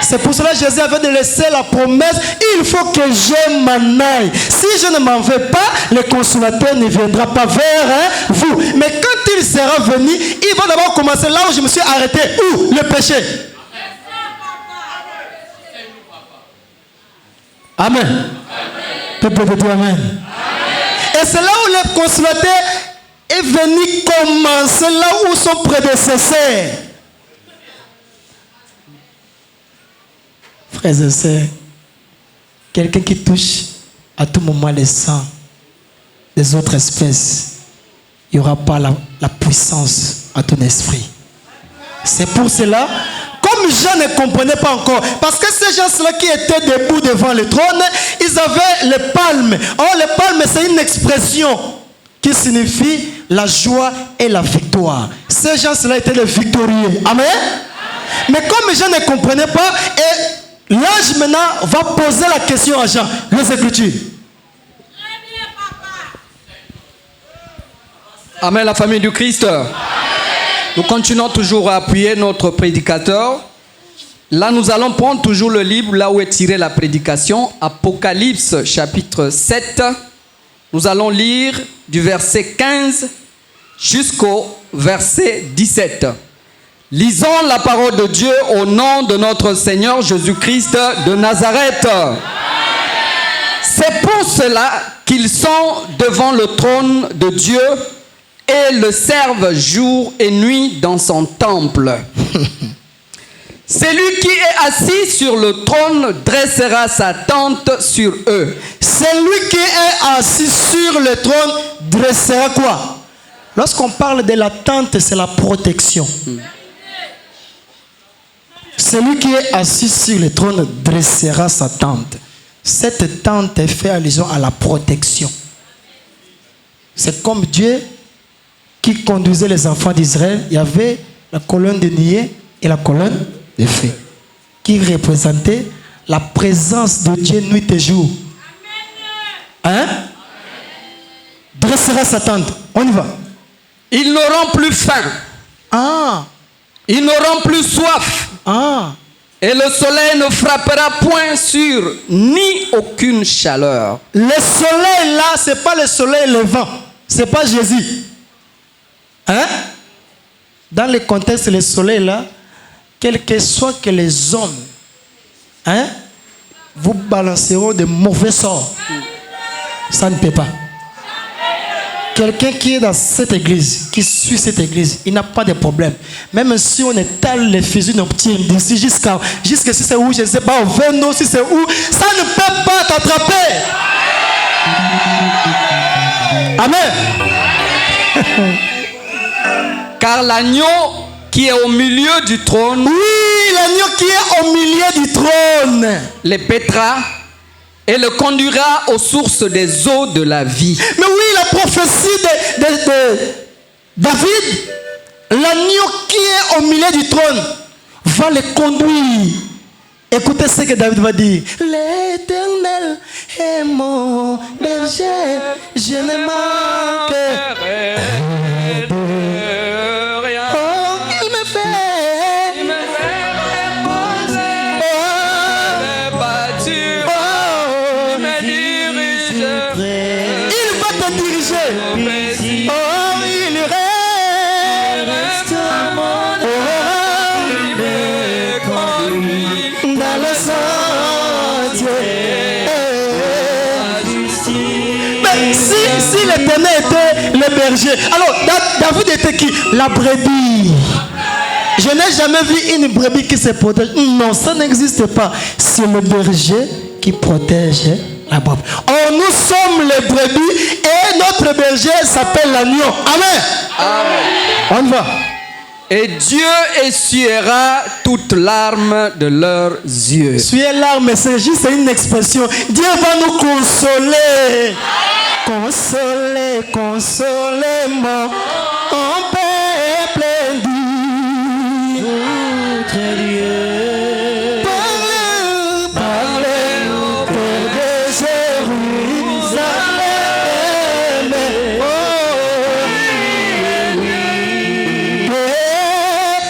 C'est pour cela que Jésus avait de laisser la promesse, il faut que je m'en aille. Si je ne m'en vais pas, le consolateur ne viendra pas vers vous. Mais quand il sera venu, il va d'abord commencer là où je me suis arrêté. Où? Le péché. Amen. Peuple de Dieu, amen. Et c'est là où le consolateur est venu commencer là où son prédécesseur. Frères et sœurs, quelqu'un qui touche à tout moment le sang des autres espèces, il n'y aura pas la puissance à ton esprit. C'est pour cela, comme Jean ne comprenait pas encore, parce que ces gens-là qui étaient debout devant le trône, ils avaient les palmes. Or, les palmes, c'est une expression qui signifie la joie et la victoire. Ces gens-là étaient les victorieux. Amen. Mais comme Jean ne comprenait pas, et l'ange maintenant va poser la question à Jean. Les Écritures. Amen, la famille du Christ. Amen. Nous continuons toujours à appuyer notre prédicateur. Là, nous allons prendre toujours le livre, là où est tirée la prédication, Apocalypse chapitre 7. Nous allons lire du verset 15 jusqu'au verset 17. Lisons la parole de Dieu au nom de notre Seigneur Jésus-Christ de Nazareth. Amen. C'est pour cela qu'ils sont devant le trône de Dieu et le servent jour et nuit dans son temple. Celui qui est assis sur le trône dressera sa tente sur eux. Celui qui est assis sur le trône dressera quoi? Lorsqu'on parle de la tente, c'est la protection. Celui qui est assis sur le trône dressera sa tente. Cette tente est faite allusion à la protection. C'est comme Dieu qui conduisait les enfants d'Israël. Il y avait la colonne de nuée et la colonne de feu, qui représentait la présence de Dieu nuit et jour. Hein? Dressera sa tente. On y va. Ils n'auront plus faim. Ah. Ils n'auront plus soif. Ah. Et le soleil ne frappera point sur ni aucune chaleur. Le soleil là, c'est pas le soleil levant. C'est pas Jésus. Hein? Dans le contexte, le soleil là, quel que soit que les hommes, hein, vous balanceront de mauvais sorts. Ça ne peut pas. Quelqu'un qui est dans cette église, qui suit cette église, il n'a pas de problème. Même si on étale les fusils nocturnes d'ici jusqu'à si c'est où, je ne sais pas, au Vendo, si c'est où, ça ne peut pas t'attraper. Amen. Car l'agneau qui est au milieu du trône, oui, l'agneau qui est au milieu du trône, les paîtra et le conduira aux sources des eaux de la vie. Mais oui, la prophétie de David, l'agneau qui est au milieu du trône va le conduire. Écoutez ce que David va dire. L'Éternel est mon berger, je ne manquerai de rien. Oh, il me fait reposer dans les pâtures. Oh, il me dirige. Il va te diriger. Oh, il reste mon dans le sentier. Mais si l'Éternel était le berger, alors David était qui? La brebis. Je n'ai jamais vu une brebis qui se protège. Non, ça n'existe pas. C'est le berger qui protège la brebis. Or, nous sommes les brebis et notre berger s'appelle l'agneau. Amen. Amen. On va. Et Dieu essuiera toute larme de leurs yeux. Essuyer larmes, c'est juste une expression. Dieu va nous consoler. Consoler, consoler mon peuple dit. Notre Dieu. Parlez-nous de Jérusalem.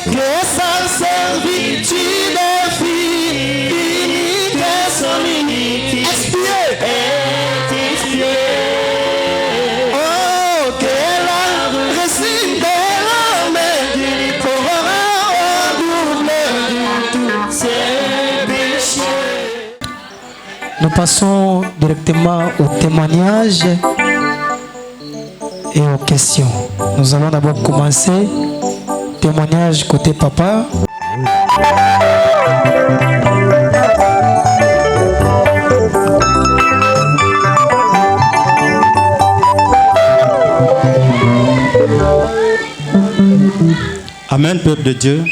Que sa servitude finit, que son iniquité expiée. Oh, que la racine de l'homme pourra doubler tous ses péchés. Nous passons directement au témoignage et aux questions. Nous allons d'abord commencer. Témoignage côté papa. Amen, peuple de Dieu.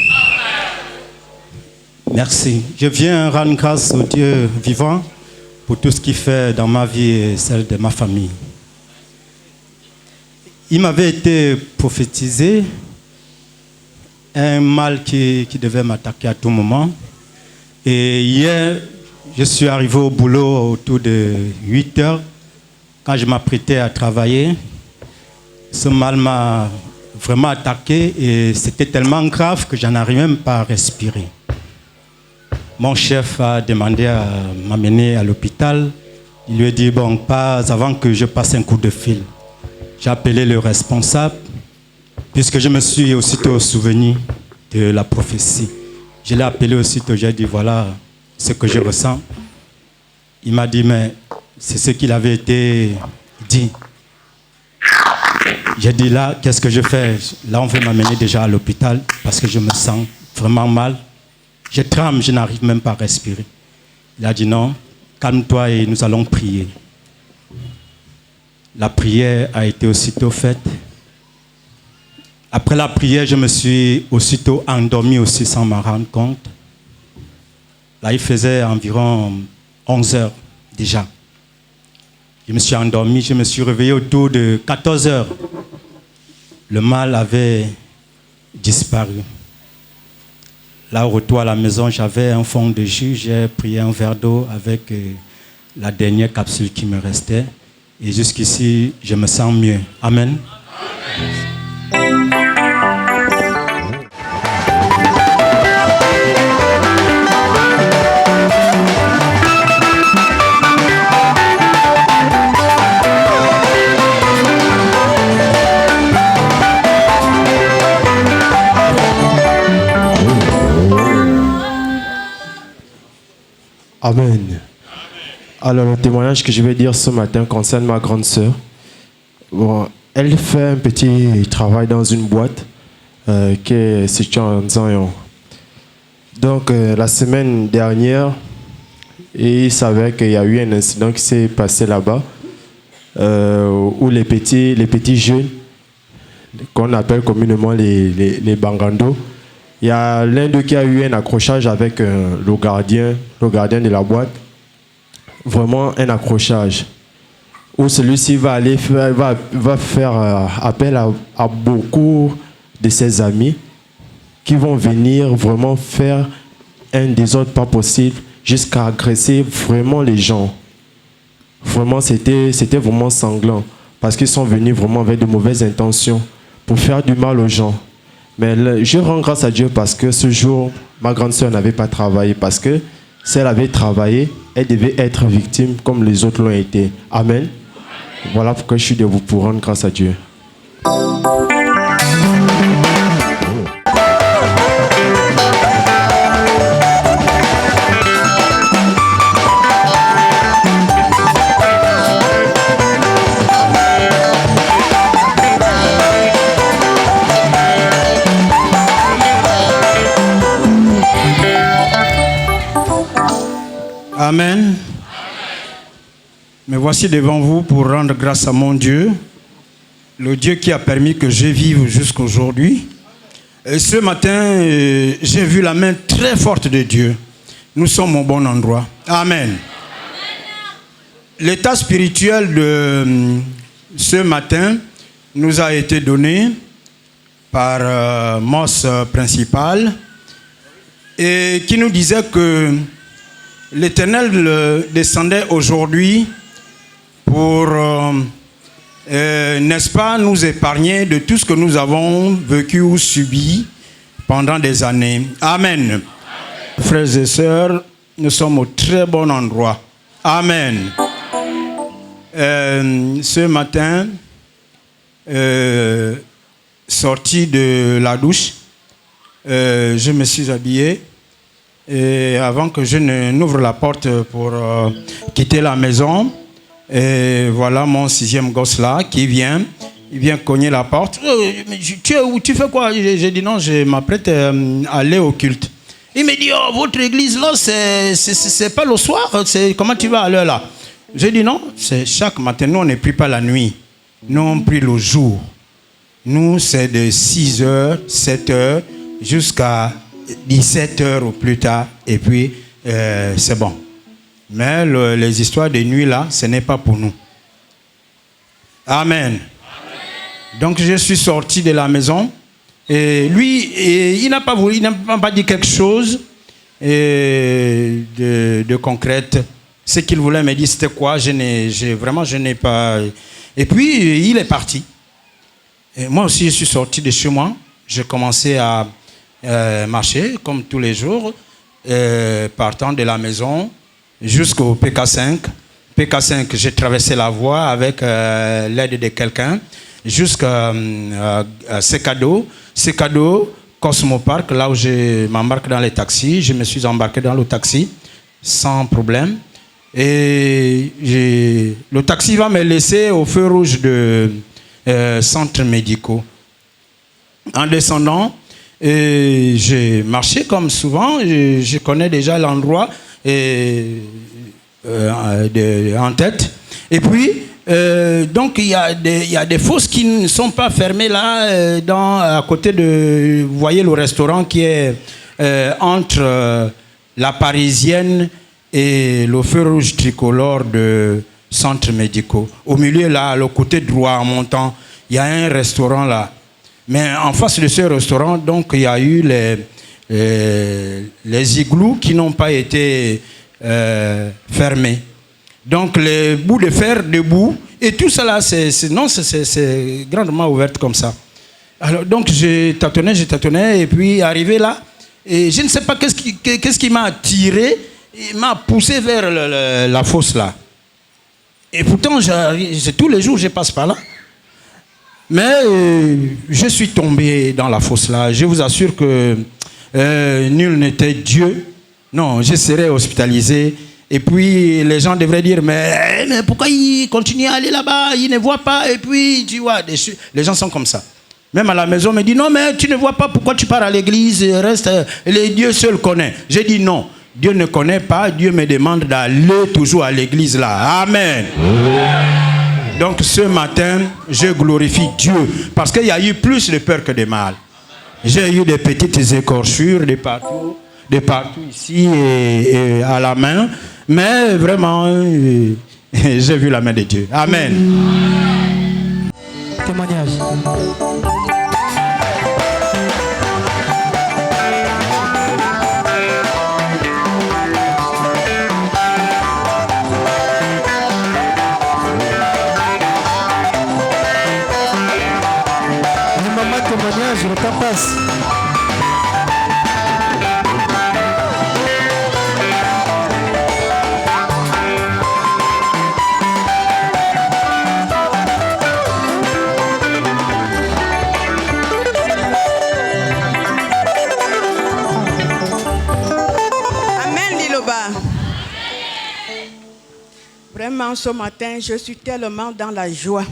Merci. Je viens rendre grâce au Dieu vivant pour tout ce qu'il fait dans ma vie et celle de ma famille. Il m'avait été prophétisé un mal qui devait m'attaquer à tout moment. Et hier, je suis arrivé au boulot autour de 8 heures. Quand je m'apprêtais à travailler, ce mal m'a vraiment attaqué et c'était tellement grave que je n'arrivais même pas à respirer. Mon chef a demandé à m'amener à l'hôpital. Il lui a dit, bon, pas avant que je passe un coup de fil. J'ai appelé le responsable, puisque je me suis aussitôt souvenu de la prophétie. Je l'ai appelé aussitôt, j'ai dit, voilà ce que je ressens. Il m'a dit, mais c'est ce qu'il avait été dit. J'ai dit, là, qu'est-ce que je fais? Là, on veut m'amener déjà à l'hôpital parce que je me sens vraiment mal. Je tremble, je n'arrive même pas à respirer. Il a dit, non, calme-toi et nous allons prier. La prière a été aussitôt faite. Après la prière, je me suis aussitôt endormi aussi sans m'en rendre compte. Là, il faisait environ 11 heures déjà. Je me suis endormi, je me suis réveillé autour de 14 heures. Le mal avait disparu. Là, au retour à la maison, j'avais un fond de jus. J'ai pris un verre d'eau avec la dernière capsule qui me restait. Et jusqu'ici, je me sens mieux. Amen. Amen. Alors, le témoignage que je vais dire ce matin concerne ma grande sœur. Bon, elle fait un petit travail dans une boîte qui est située en Zion. Donc, la semaine dernière, il savait qu'il y a eu un incident qui s'est passé là-bas où les petits jeunes, qu'on appelle communément les bangandos, il y a l'un d'eux qui a eu un accrochage avec le gardien de la boîte. Vraiment un accrochage. Où celui-ci va faire appel à beaucoup de ses amis qui vont venir vraiment faire un désordre pas possible jusqu'à agresser vraiment les gens. Vraiment, c'était vraiment sanglant parce qu'ils sont venus vraiment avec de mauvaises intentions pour faire du mal aux gens. Mais je rends grâce à Dieu parce que ce jour, ma grande sœur n'avait pas travaillé. Parce que si elle avait travaillé, elle devait être victime comme les autres l'ont été. Amen. Voilà pourquoi je suis debout pour rendre grâce à Dieu. Amen. Me voici devant vous pour rendre grâce à mon Dieu, le Dieu qui a permis que je vive jusqu'aujourd'hui. Et ce matin, j'ai vu la main très forte de Dieu. Nous sommes au bon endroit. Amen. L'état spirituel de ce matin nous a été donné par Moss principal et qui nous disait que l'Éternel descendait aujourd'hui pour, n'est-ce pas, nous épargner de tout ce que nous avons vécu ou subi pendant des années. Amen. Amen. Frères et sœurs, nous sommes au très bon endroit. Amen. Ce matin, sorti de la douche, je me suis habillé. Et avant que je n'ouvre la porte pour quitter la maison, et voilà mon 6e gosse là qui vient, il vient cogner la porte. Tu es où? Tu fais quoi? J'ai dit non, je m'apprête à aller au culte. Il me dit, oh, votre église là, c'est pas le soir, comment tu vas à l'heure là? J'ai dit non, c'est chaque matin, nous on ne prie pas la nuit, nous on prie le jour. Nous c'est de 6h, 7h jusqu'à 17h ou plus tard, et puis c'est bon. Mais les histoires de nuit là, ce n'est pas pour nous. Amen. Amen. Donc je suis sorti de la maison, et lui, il n'a pas voulu, il n'a pas dit quelque chose de concrète. Ce qu'il voulait me dire, c'était quoi? Je n'ai pas. Et puis il est parti. Et moi aussi, je suis sorti de chez moi. J'ai commencé à marcher comme tous les jours, partant de la maison jusqu'au PK5. PK5, j'ai traversé la voie avec l'aide de quelqu'un jusqu'à Secado. Secado, Cosmopark, là où je m'embarque dans les taxis. Je me suis embarqué dans le taxi sans problème. Et le taxi va me laisser au feu rouge de centres médicaux. En descendant, et j'ai marché comme souvent, je connais déjà l'endroit en tête. Et puis, Donc il y a des fosses qui ne sont pas fermées là, à côté de, vous voyez le restaurant qui est entre la Parisienne et le feu rouge tricolore de centres médicaux. Au milieu là, le côté droit en montant, il y a un restaurant là. Mais en face de ce restaurant, donc il y a eu les igloos qui n'ont pas été fermés. Donc les bouts de fer debout et tout ça là, c'est grandement ouvert comme ça. Alors donc j'ai tâtonné et puis arrivé là, et je ne sais pas qu'est-ce qui m'a attiré, il m'a poussé vers la fosse là. Et pourtant tous les jours je passe par là. Mais je suis tombé dans la fosse là. Je vous assure que nul n'était Dieu. Non, je serais hospitalisé. Et puis les gens devraient dire, mais pourquoi il continue à aller là-bas? Il ne voit pas. Et puis, tu vois, les gens sont comme ça. Même à la maison, on me dit, non, mais tu ne vois pas, pourquoi tu pars à l'église? Reste, Dieu seul connaît. J'ai dit non. Dieu ne connaît pas. Dieu me demande d'aller toujours à l'église là. Amen. Donc ce matin, je glorifie Dieu. Parce qu'il y a eu plus de peur que de mal. J'ai eu des petites écorchures de partout ici et à la main. Mais vraiment, j'ai vu la main de Dieu. Amen. Témoignage. Maman, témoignage, le temps passe. Vraiment, ce matin, je suis tellement dans la joie.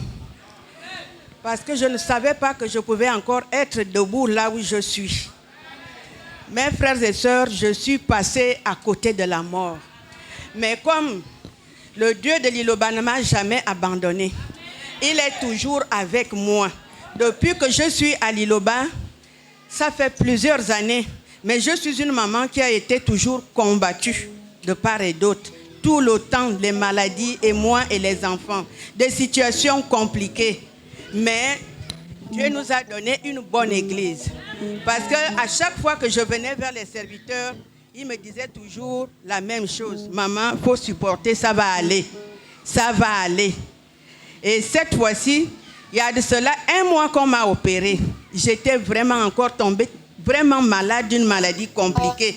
Parce que je ne savais pas que je pouvais encore être debout là où je suis. Mes frères et sœurs, je suis passé à côté de la mort. Mais comme le Dieu de Liloba ne m'a jamais abandonné, il est toujours avec moi. Depuis que je suis à Liloba, ça fait plusieurs années, mais je suis une maman qui a été toujours combattue de part et d'autre. Tout le temps, les maladies et moi et les enfants, des situations compliquées. Mais Dieu nous a donné une bonne église. Parce qu'à chaque fois que je venais vers les serviteurs, ils me disaient toujours la même chose. Maman, il faut supporter, ça va aller. Ça va aller. Et cette fois-ci, il y a de cela 1 mois qu'on m'a opéré. J'étais vraiment encore tombée, vraiment malade d'une maladie compliquée.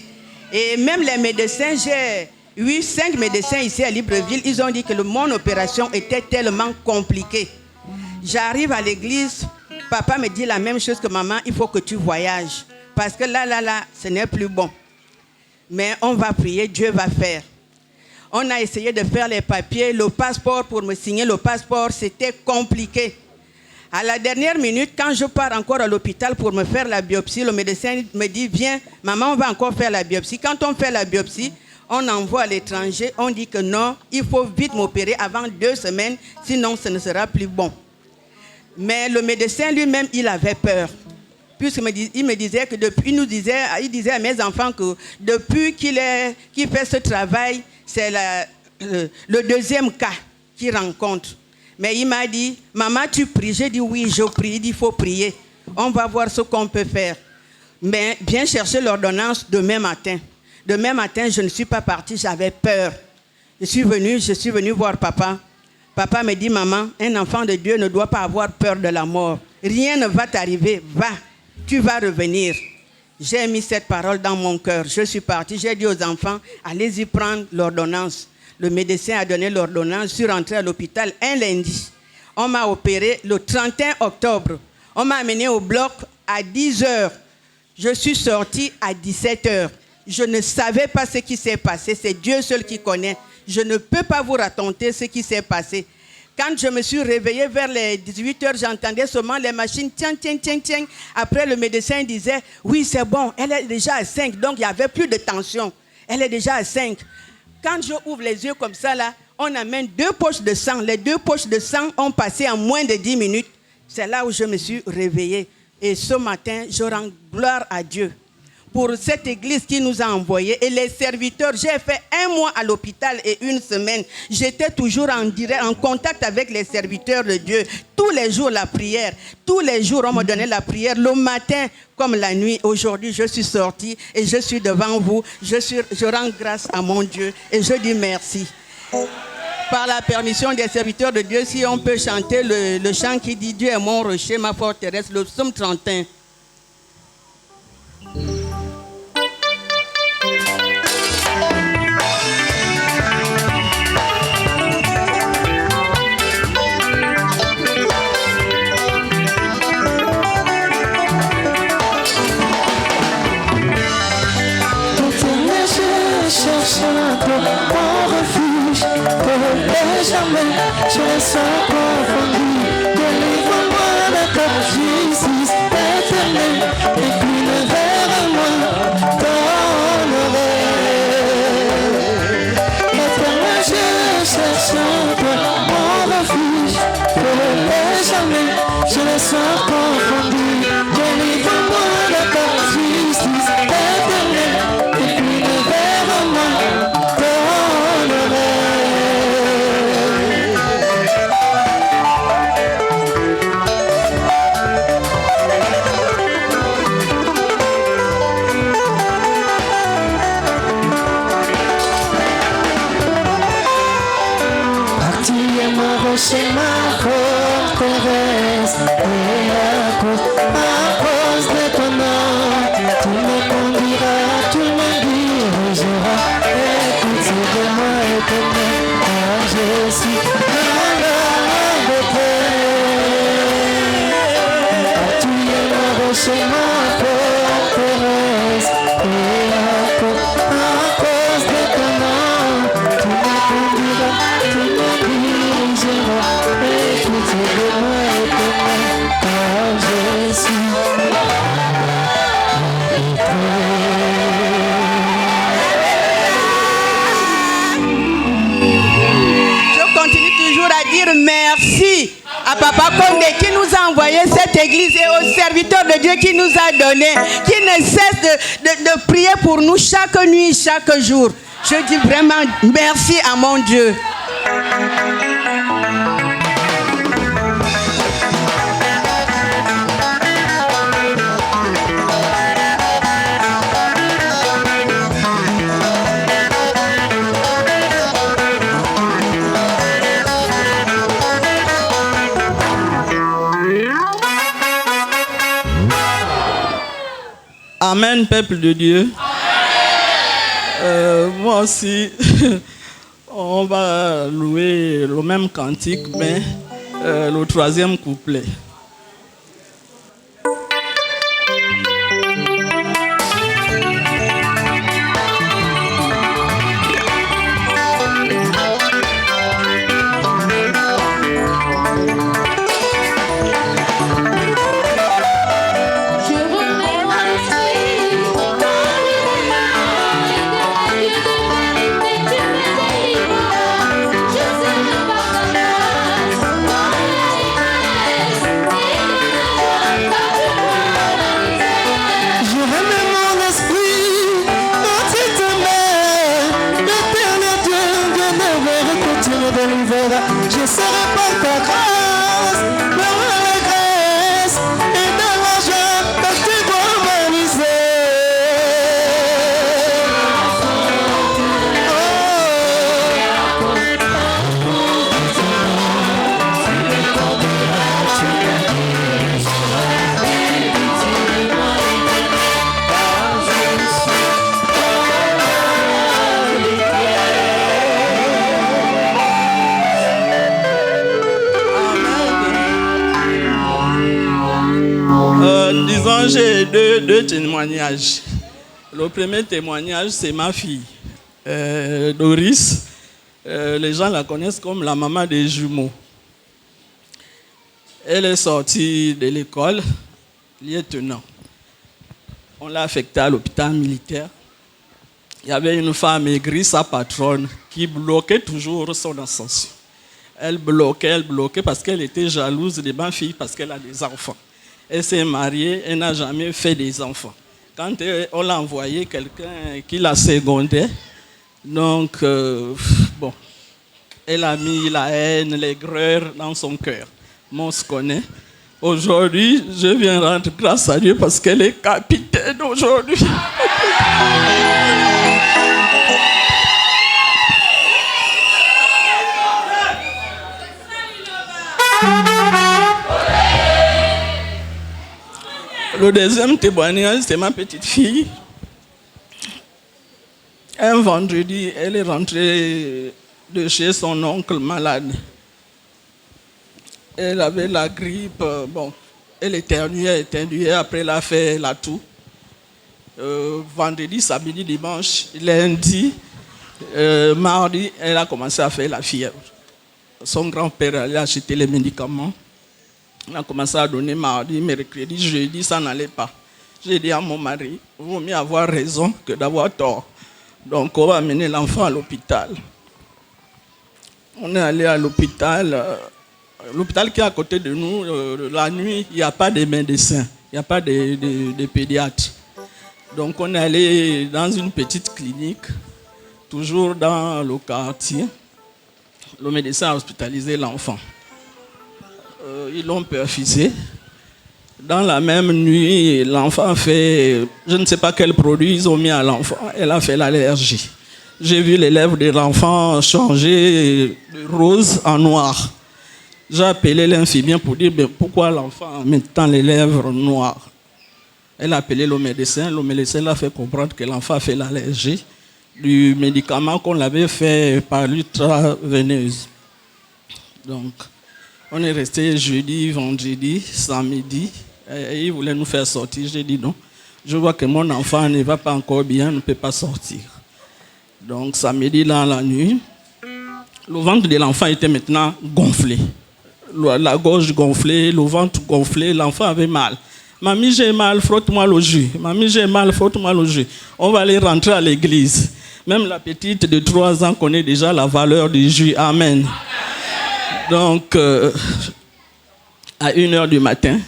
Et même les médecins, j'ai eu 5 médecins ici à Libreville, ils ont dit que mon opération était tellement compliquée. J'arrive à l'église, papa me dit la même chose que maman, il faut que tu voyages. Parce que là, ce n'est plus bon. Mais on va prier, Dieu va faire. On a essayé de faire les papiers, le passeport, pour me signer le passeport, c'était compliqué. À la dernière minute, quand je pars encore à l'hôpital pour me faire la biopsie, le médecin me dit, viens, maman, on va encore faire la biopsie. Quand on fait la biopsie, on envoie à l'étranger, on dit que non, il faut vite m'opérer avant 2 semaines, sinon ce ne sera plus bon. Mais le médecin lui-même, il avait peur. Puisqu'il me disait que il disait à mes enfants que depuis qu'il fait ce travail, c'est le 2e cas qu'il rencontre. Mais il m'a dit, maman, tu pries? J'ai dit oui, je prie. Il dit, il faut prier. On va voir ce qu'on peut faire. Mais viens chercher l'ordonnance demain matin. Demain matin, je ne suis pas partie, j'avais peur. Je suis venue voir papa. Papa me dit, maman, un enfant de Dieu ne doit pas avoir peur de la mort. Rien ne va t'arriver, va, tu vas revenir. J'ai mis cette parole dans mon cœur. Je suis partie, j'ai dit aux enfants, allez-y prendre l'ordonnance. Le médecin a donné l'ordonnance, je suis rentrée à l'hôpital un lundi. On m'a opéré le 31 octobre. On m'a amené au bloc à 10h. Je suis sortie à 17h. Je ne savais pas ce qui s'est passé. C'est Dieu seul qui connaît. Je ne peux pas vous raconter ce qui s'est passé. Quand je me suis réveillée vers les 18h, j'entendais seulement les machines, tiens, tiens, tiens, tiens. Après, le médecin disait, oui, c'est bon, elle est déjà à 5, donc il n'y avait plus de tension. Elle est déjà à 5. Quand je ouvre les yeux comme ça, là, on amène 2 poches de sang. Les 2 poches de sang ont passé en moins de 10 minutes. C'est là où je me suis réveillée. Et ce matin, je rends gloire à Dieu pour cette église qui nous a envoyés. Et les serviteurs, j'ai fait 1 mois à l'hôpital et 1 semaine. J'étais toujours en contact avec les serviteurs de Dieu. Tous les jours, la prière. Tous les jours, on me donnait la prière. Le matin comme la nuit. Aujourd'hui, je suis sortie et je suis devant vous. Je rends grâce à mon Dieu et je dis merci. Par la permission des serviteurs de Dieu, si on peut chanter le chant qui dit « Dieu est mon rocher, ma forteresse », le psaume 31. Jamais je ne serai confondu. Délivre-moi de ta justice éternelle. Incline vers moi ton oreille. Éternel, je cherche en toi mon refuge. Que jamais je ne serai confondu. Délivre-moi de ta justice éternelle. Incline vers moi ton oreille. C'est ma forteresse et à cause de ton nom, tu me conduiras, tu me dirigeras. Écoute-moi éternel, car je suis dans la détresse. Tu es ma rocher, ma forteresse et à cause de ton nom, tu me conduiras, tu me dirigeras. Écoutez-moi éternel, car je suis Je continue toujours à dire merci à Papa Condé qui nous a envoyé cette église et aux serviteurs de Dieu qui nous a donné, qui ne cesse de prier pour nous chaque nuit, chaque jour. Je dis vraiment merci à mon Dieu. Amen, peuple de Dieu. Moi aussi, on va louer le même cantique, mais le 3e couplet. Je serai par ta grâce, dans l'allégresse et dans la joie que tu dois m'amuser. Disons, j'ai deux témoignages. Le premier témoignage, c'est ma fille, Doris. Les gens la connaissent comme la maman des jumeaux. Elle est sortie de l'école, lieutenant. On l'a affectée à l'hôpital militaire. il y avait une femme aigrie, sa patronne, qui bloquait toujours son ascension. Elle bloquait parce qu'elle était jalouse de ma fille parce qu'elle a des enfants. Elle s'est mariée, elle n'a jamais fait des enfants. Quand on l'a envoyé quelqu'un qui la secondait, donc, bon, elle a mis la haine, l'aigreur dans son cœur. On se connaît. Aujourd'hui, je viens rendre grâce à Dieu parce qu'elle est capitaine aujourd'hui. Le deuxième témoignage, c'est ma petite fille. Un vendredi, elle est rentrée de chez son oncle malade. Elle avait la grippe, bon, elle éternuait, après elle a fait la toux. Vendredi, samedi, dimanche, lundi, mardi, elle a commencé à faire la fièvre. Son grand-père allait acheter les médicaments. On a commencé à donner mardi, mercredi, jeudi, ça n'allait pas. J'ai dit à mon mari, il vaut mieux avoir raison que d'avoir tort. Donc on va amener l'enfant à l'hôpital. On est allé à l'hôpital. L'hôpital qui est à côté de nous, la nuit, il n'y a pas de médecins, il n'y a pas de pédiatres. Donc on est allé dans une petite clinique, toujours dans le quartier. Le médecin a hospitalisé l'enfant. Ils l'ont perfusé. Dans la même nuit, l'enfant a fait, je ne sais pas quel produit ils ont mis à l'enfant, elle a fait l'allergie. J'ai vu les lèvres de l'enfant changer de rose en noir. J'ai appelé l'infirmière pour dire pourquoi l'enfant a maintenant les lèvres noires. Elle a appelé le médecin l'a fait comprendre que l'enfant a fait l'allergie du médicament qu'on l'avait fait par l'ultraveineuse. Donc, on est resté jeudi, vendredi, samedi, et il voulait nous faire sortir. J'ai dit non, je vois que mon enfant ne va pas encore bien, ne peut pas sortir. Donc, samedi, dans la nuit, le ventre de l'enfant était maintenant gonflé. La gorge gonflée, le ventre gonflé, l'enfant avait mal. Mamie, j'ai mal, frotte-moi le jus. Mamie, j'ai mal, frotte-moi le jus. On va aller rentrer à l'église. Même la petite de 3 ans connaît déjà la valeur du jus. Amen. Donc, à 1h du matin,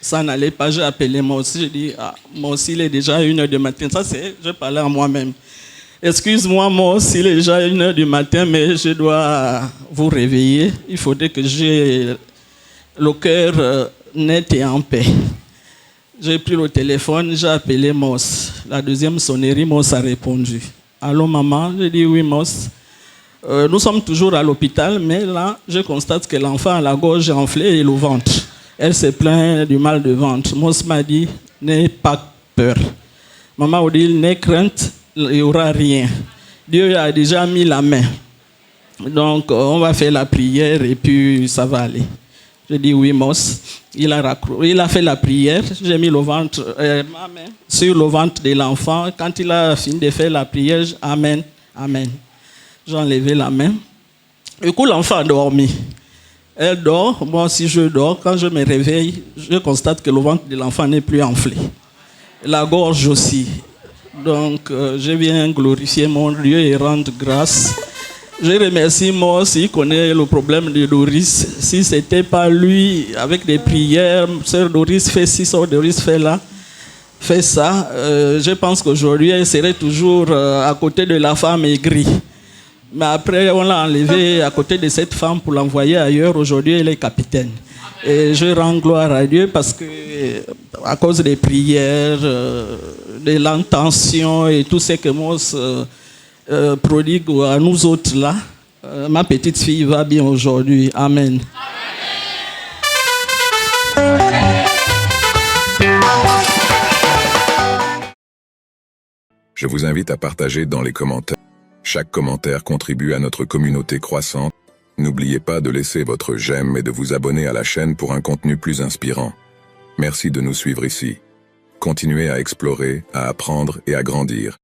ça n'allait pas. J'ai appelé moi aussi. J'ai dit, moi aussi, il est déjà 1h du matin. Ça, c'est, je parlais à moi-même. Excuse-moi, moi aussi, il est déjà 1h du matin, mais je dois vous réveiller. Il faudrait que j'ai le cœur net et en paix. J'ai pris le téléphone, j'ai appelé Moss. La deuxième sonnerie, Moss a répondu. Allô, maman? J'ai dit oui, Moss. Nous sommes toujours à l'hôpital, mais là, je constate que l'enfant a la gorge enflée et le ventre. Elle se plaint du mal de ventre. Moss m'a dit, n'aie pas peur. Maman a dit, n'aie crainte, il n'y aura rien. Dieu a déjà mis la main. Donc, on va faire la prière et puis ça va aller. J'ai dit oui, Moss. Il a fait la prière. J'ai mis le ventre, ma main sur le ventre de l'enfant. Quand il a fini de faire la prière, Amen, Amen. J'ai enlevé la main. Du coup, l'enfant a dormi. Elle dort, moi aussi je dors. Quand je me réveille, je constate que le ventre de l'enfant n'est plus enflé. La gorge aussi. Donc, je viens glorifier mon Dieu et rendre grâce. Je remercie moi aussi, il connaît le problème de Doris. Si ce n'était pas lui, avec des prières, sœur Doris fait ci, sœur Doris fait là, fait ça, je pense qu'aujourd'hui, elle serait toujours à côté de la femme aigrie. Mais après, on l'a enlevée à côté de cette femme pour l'envoyer ailleurs. Aujourd'hui, elle est capitaine. Et je rends gloire à Dieu parce que, à cause des prières, de l'intention et tout ce que Moss prodigue à nous autres là, ma petite fille va bien aujourd'hui. Amen. Je vous invite à partager dans les commentaires. Chaque commentaire contribue à notre communauté croissante. N'oubliez pas de laisser votre j'aime et de vous abonner à la chaîne pour un contenu plus inspirant. Merci de nous suivre ici. Continuez à explorer, à apprendre et à grandir.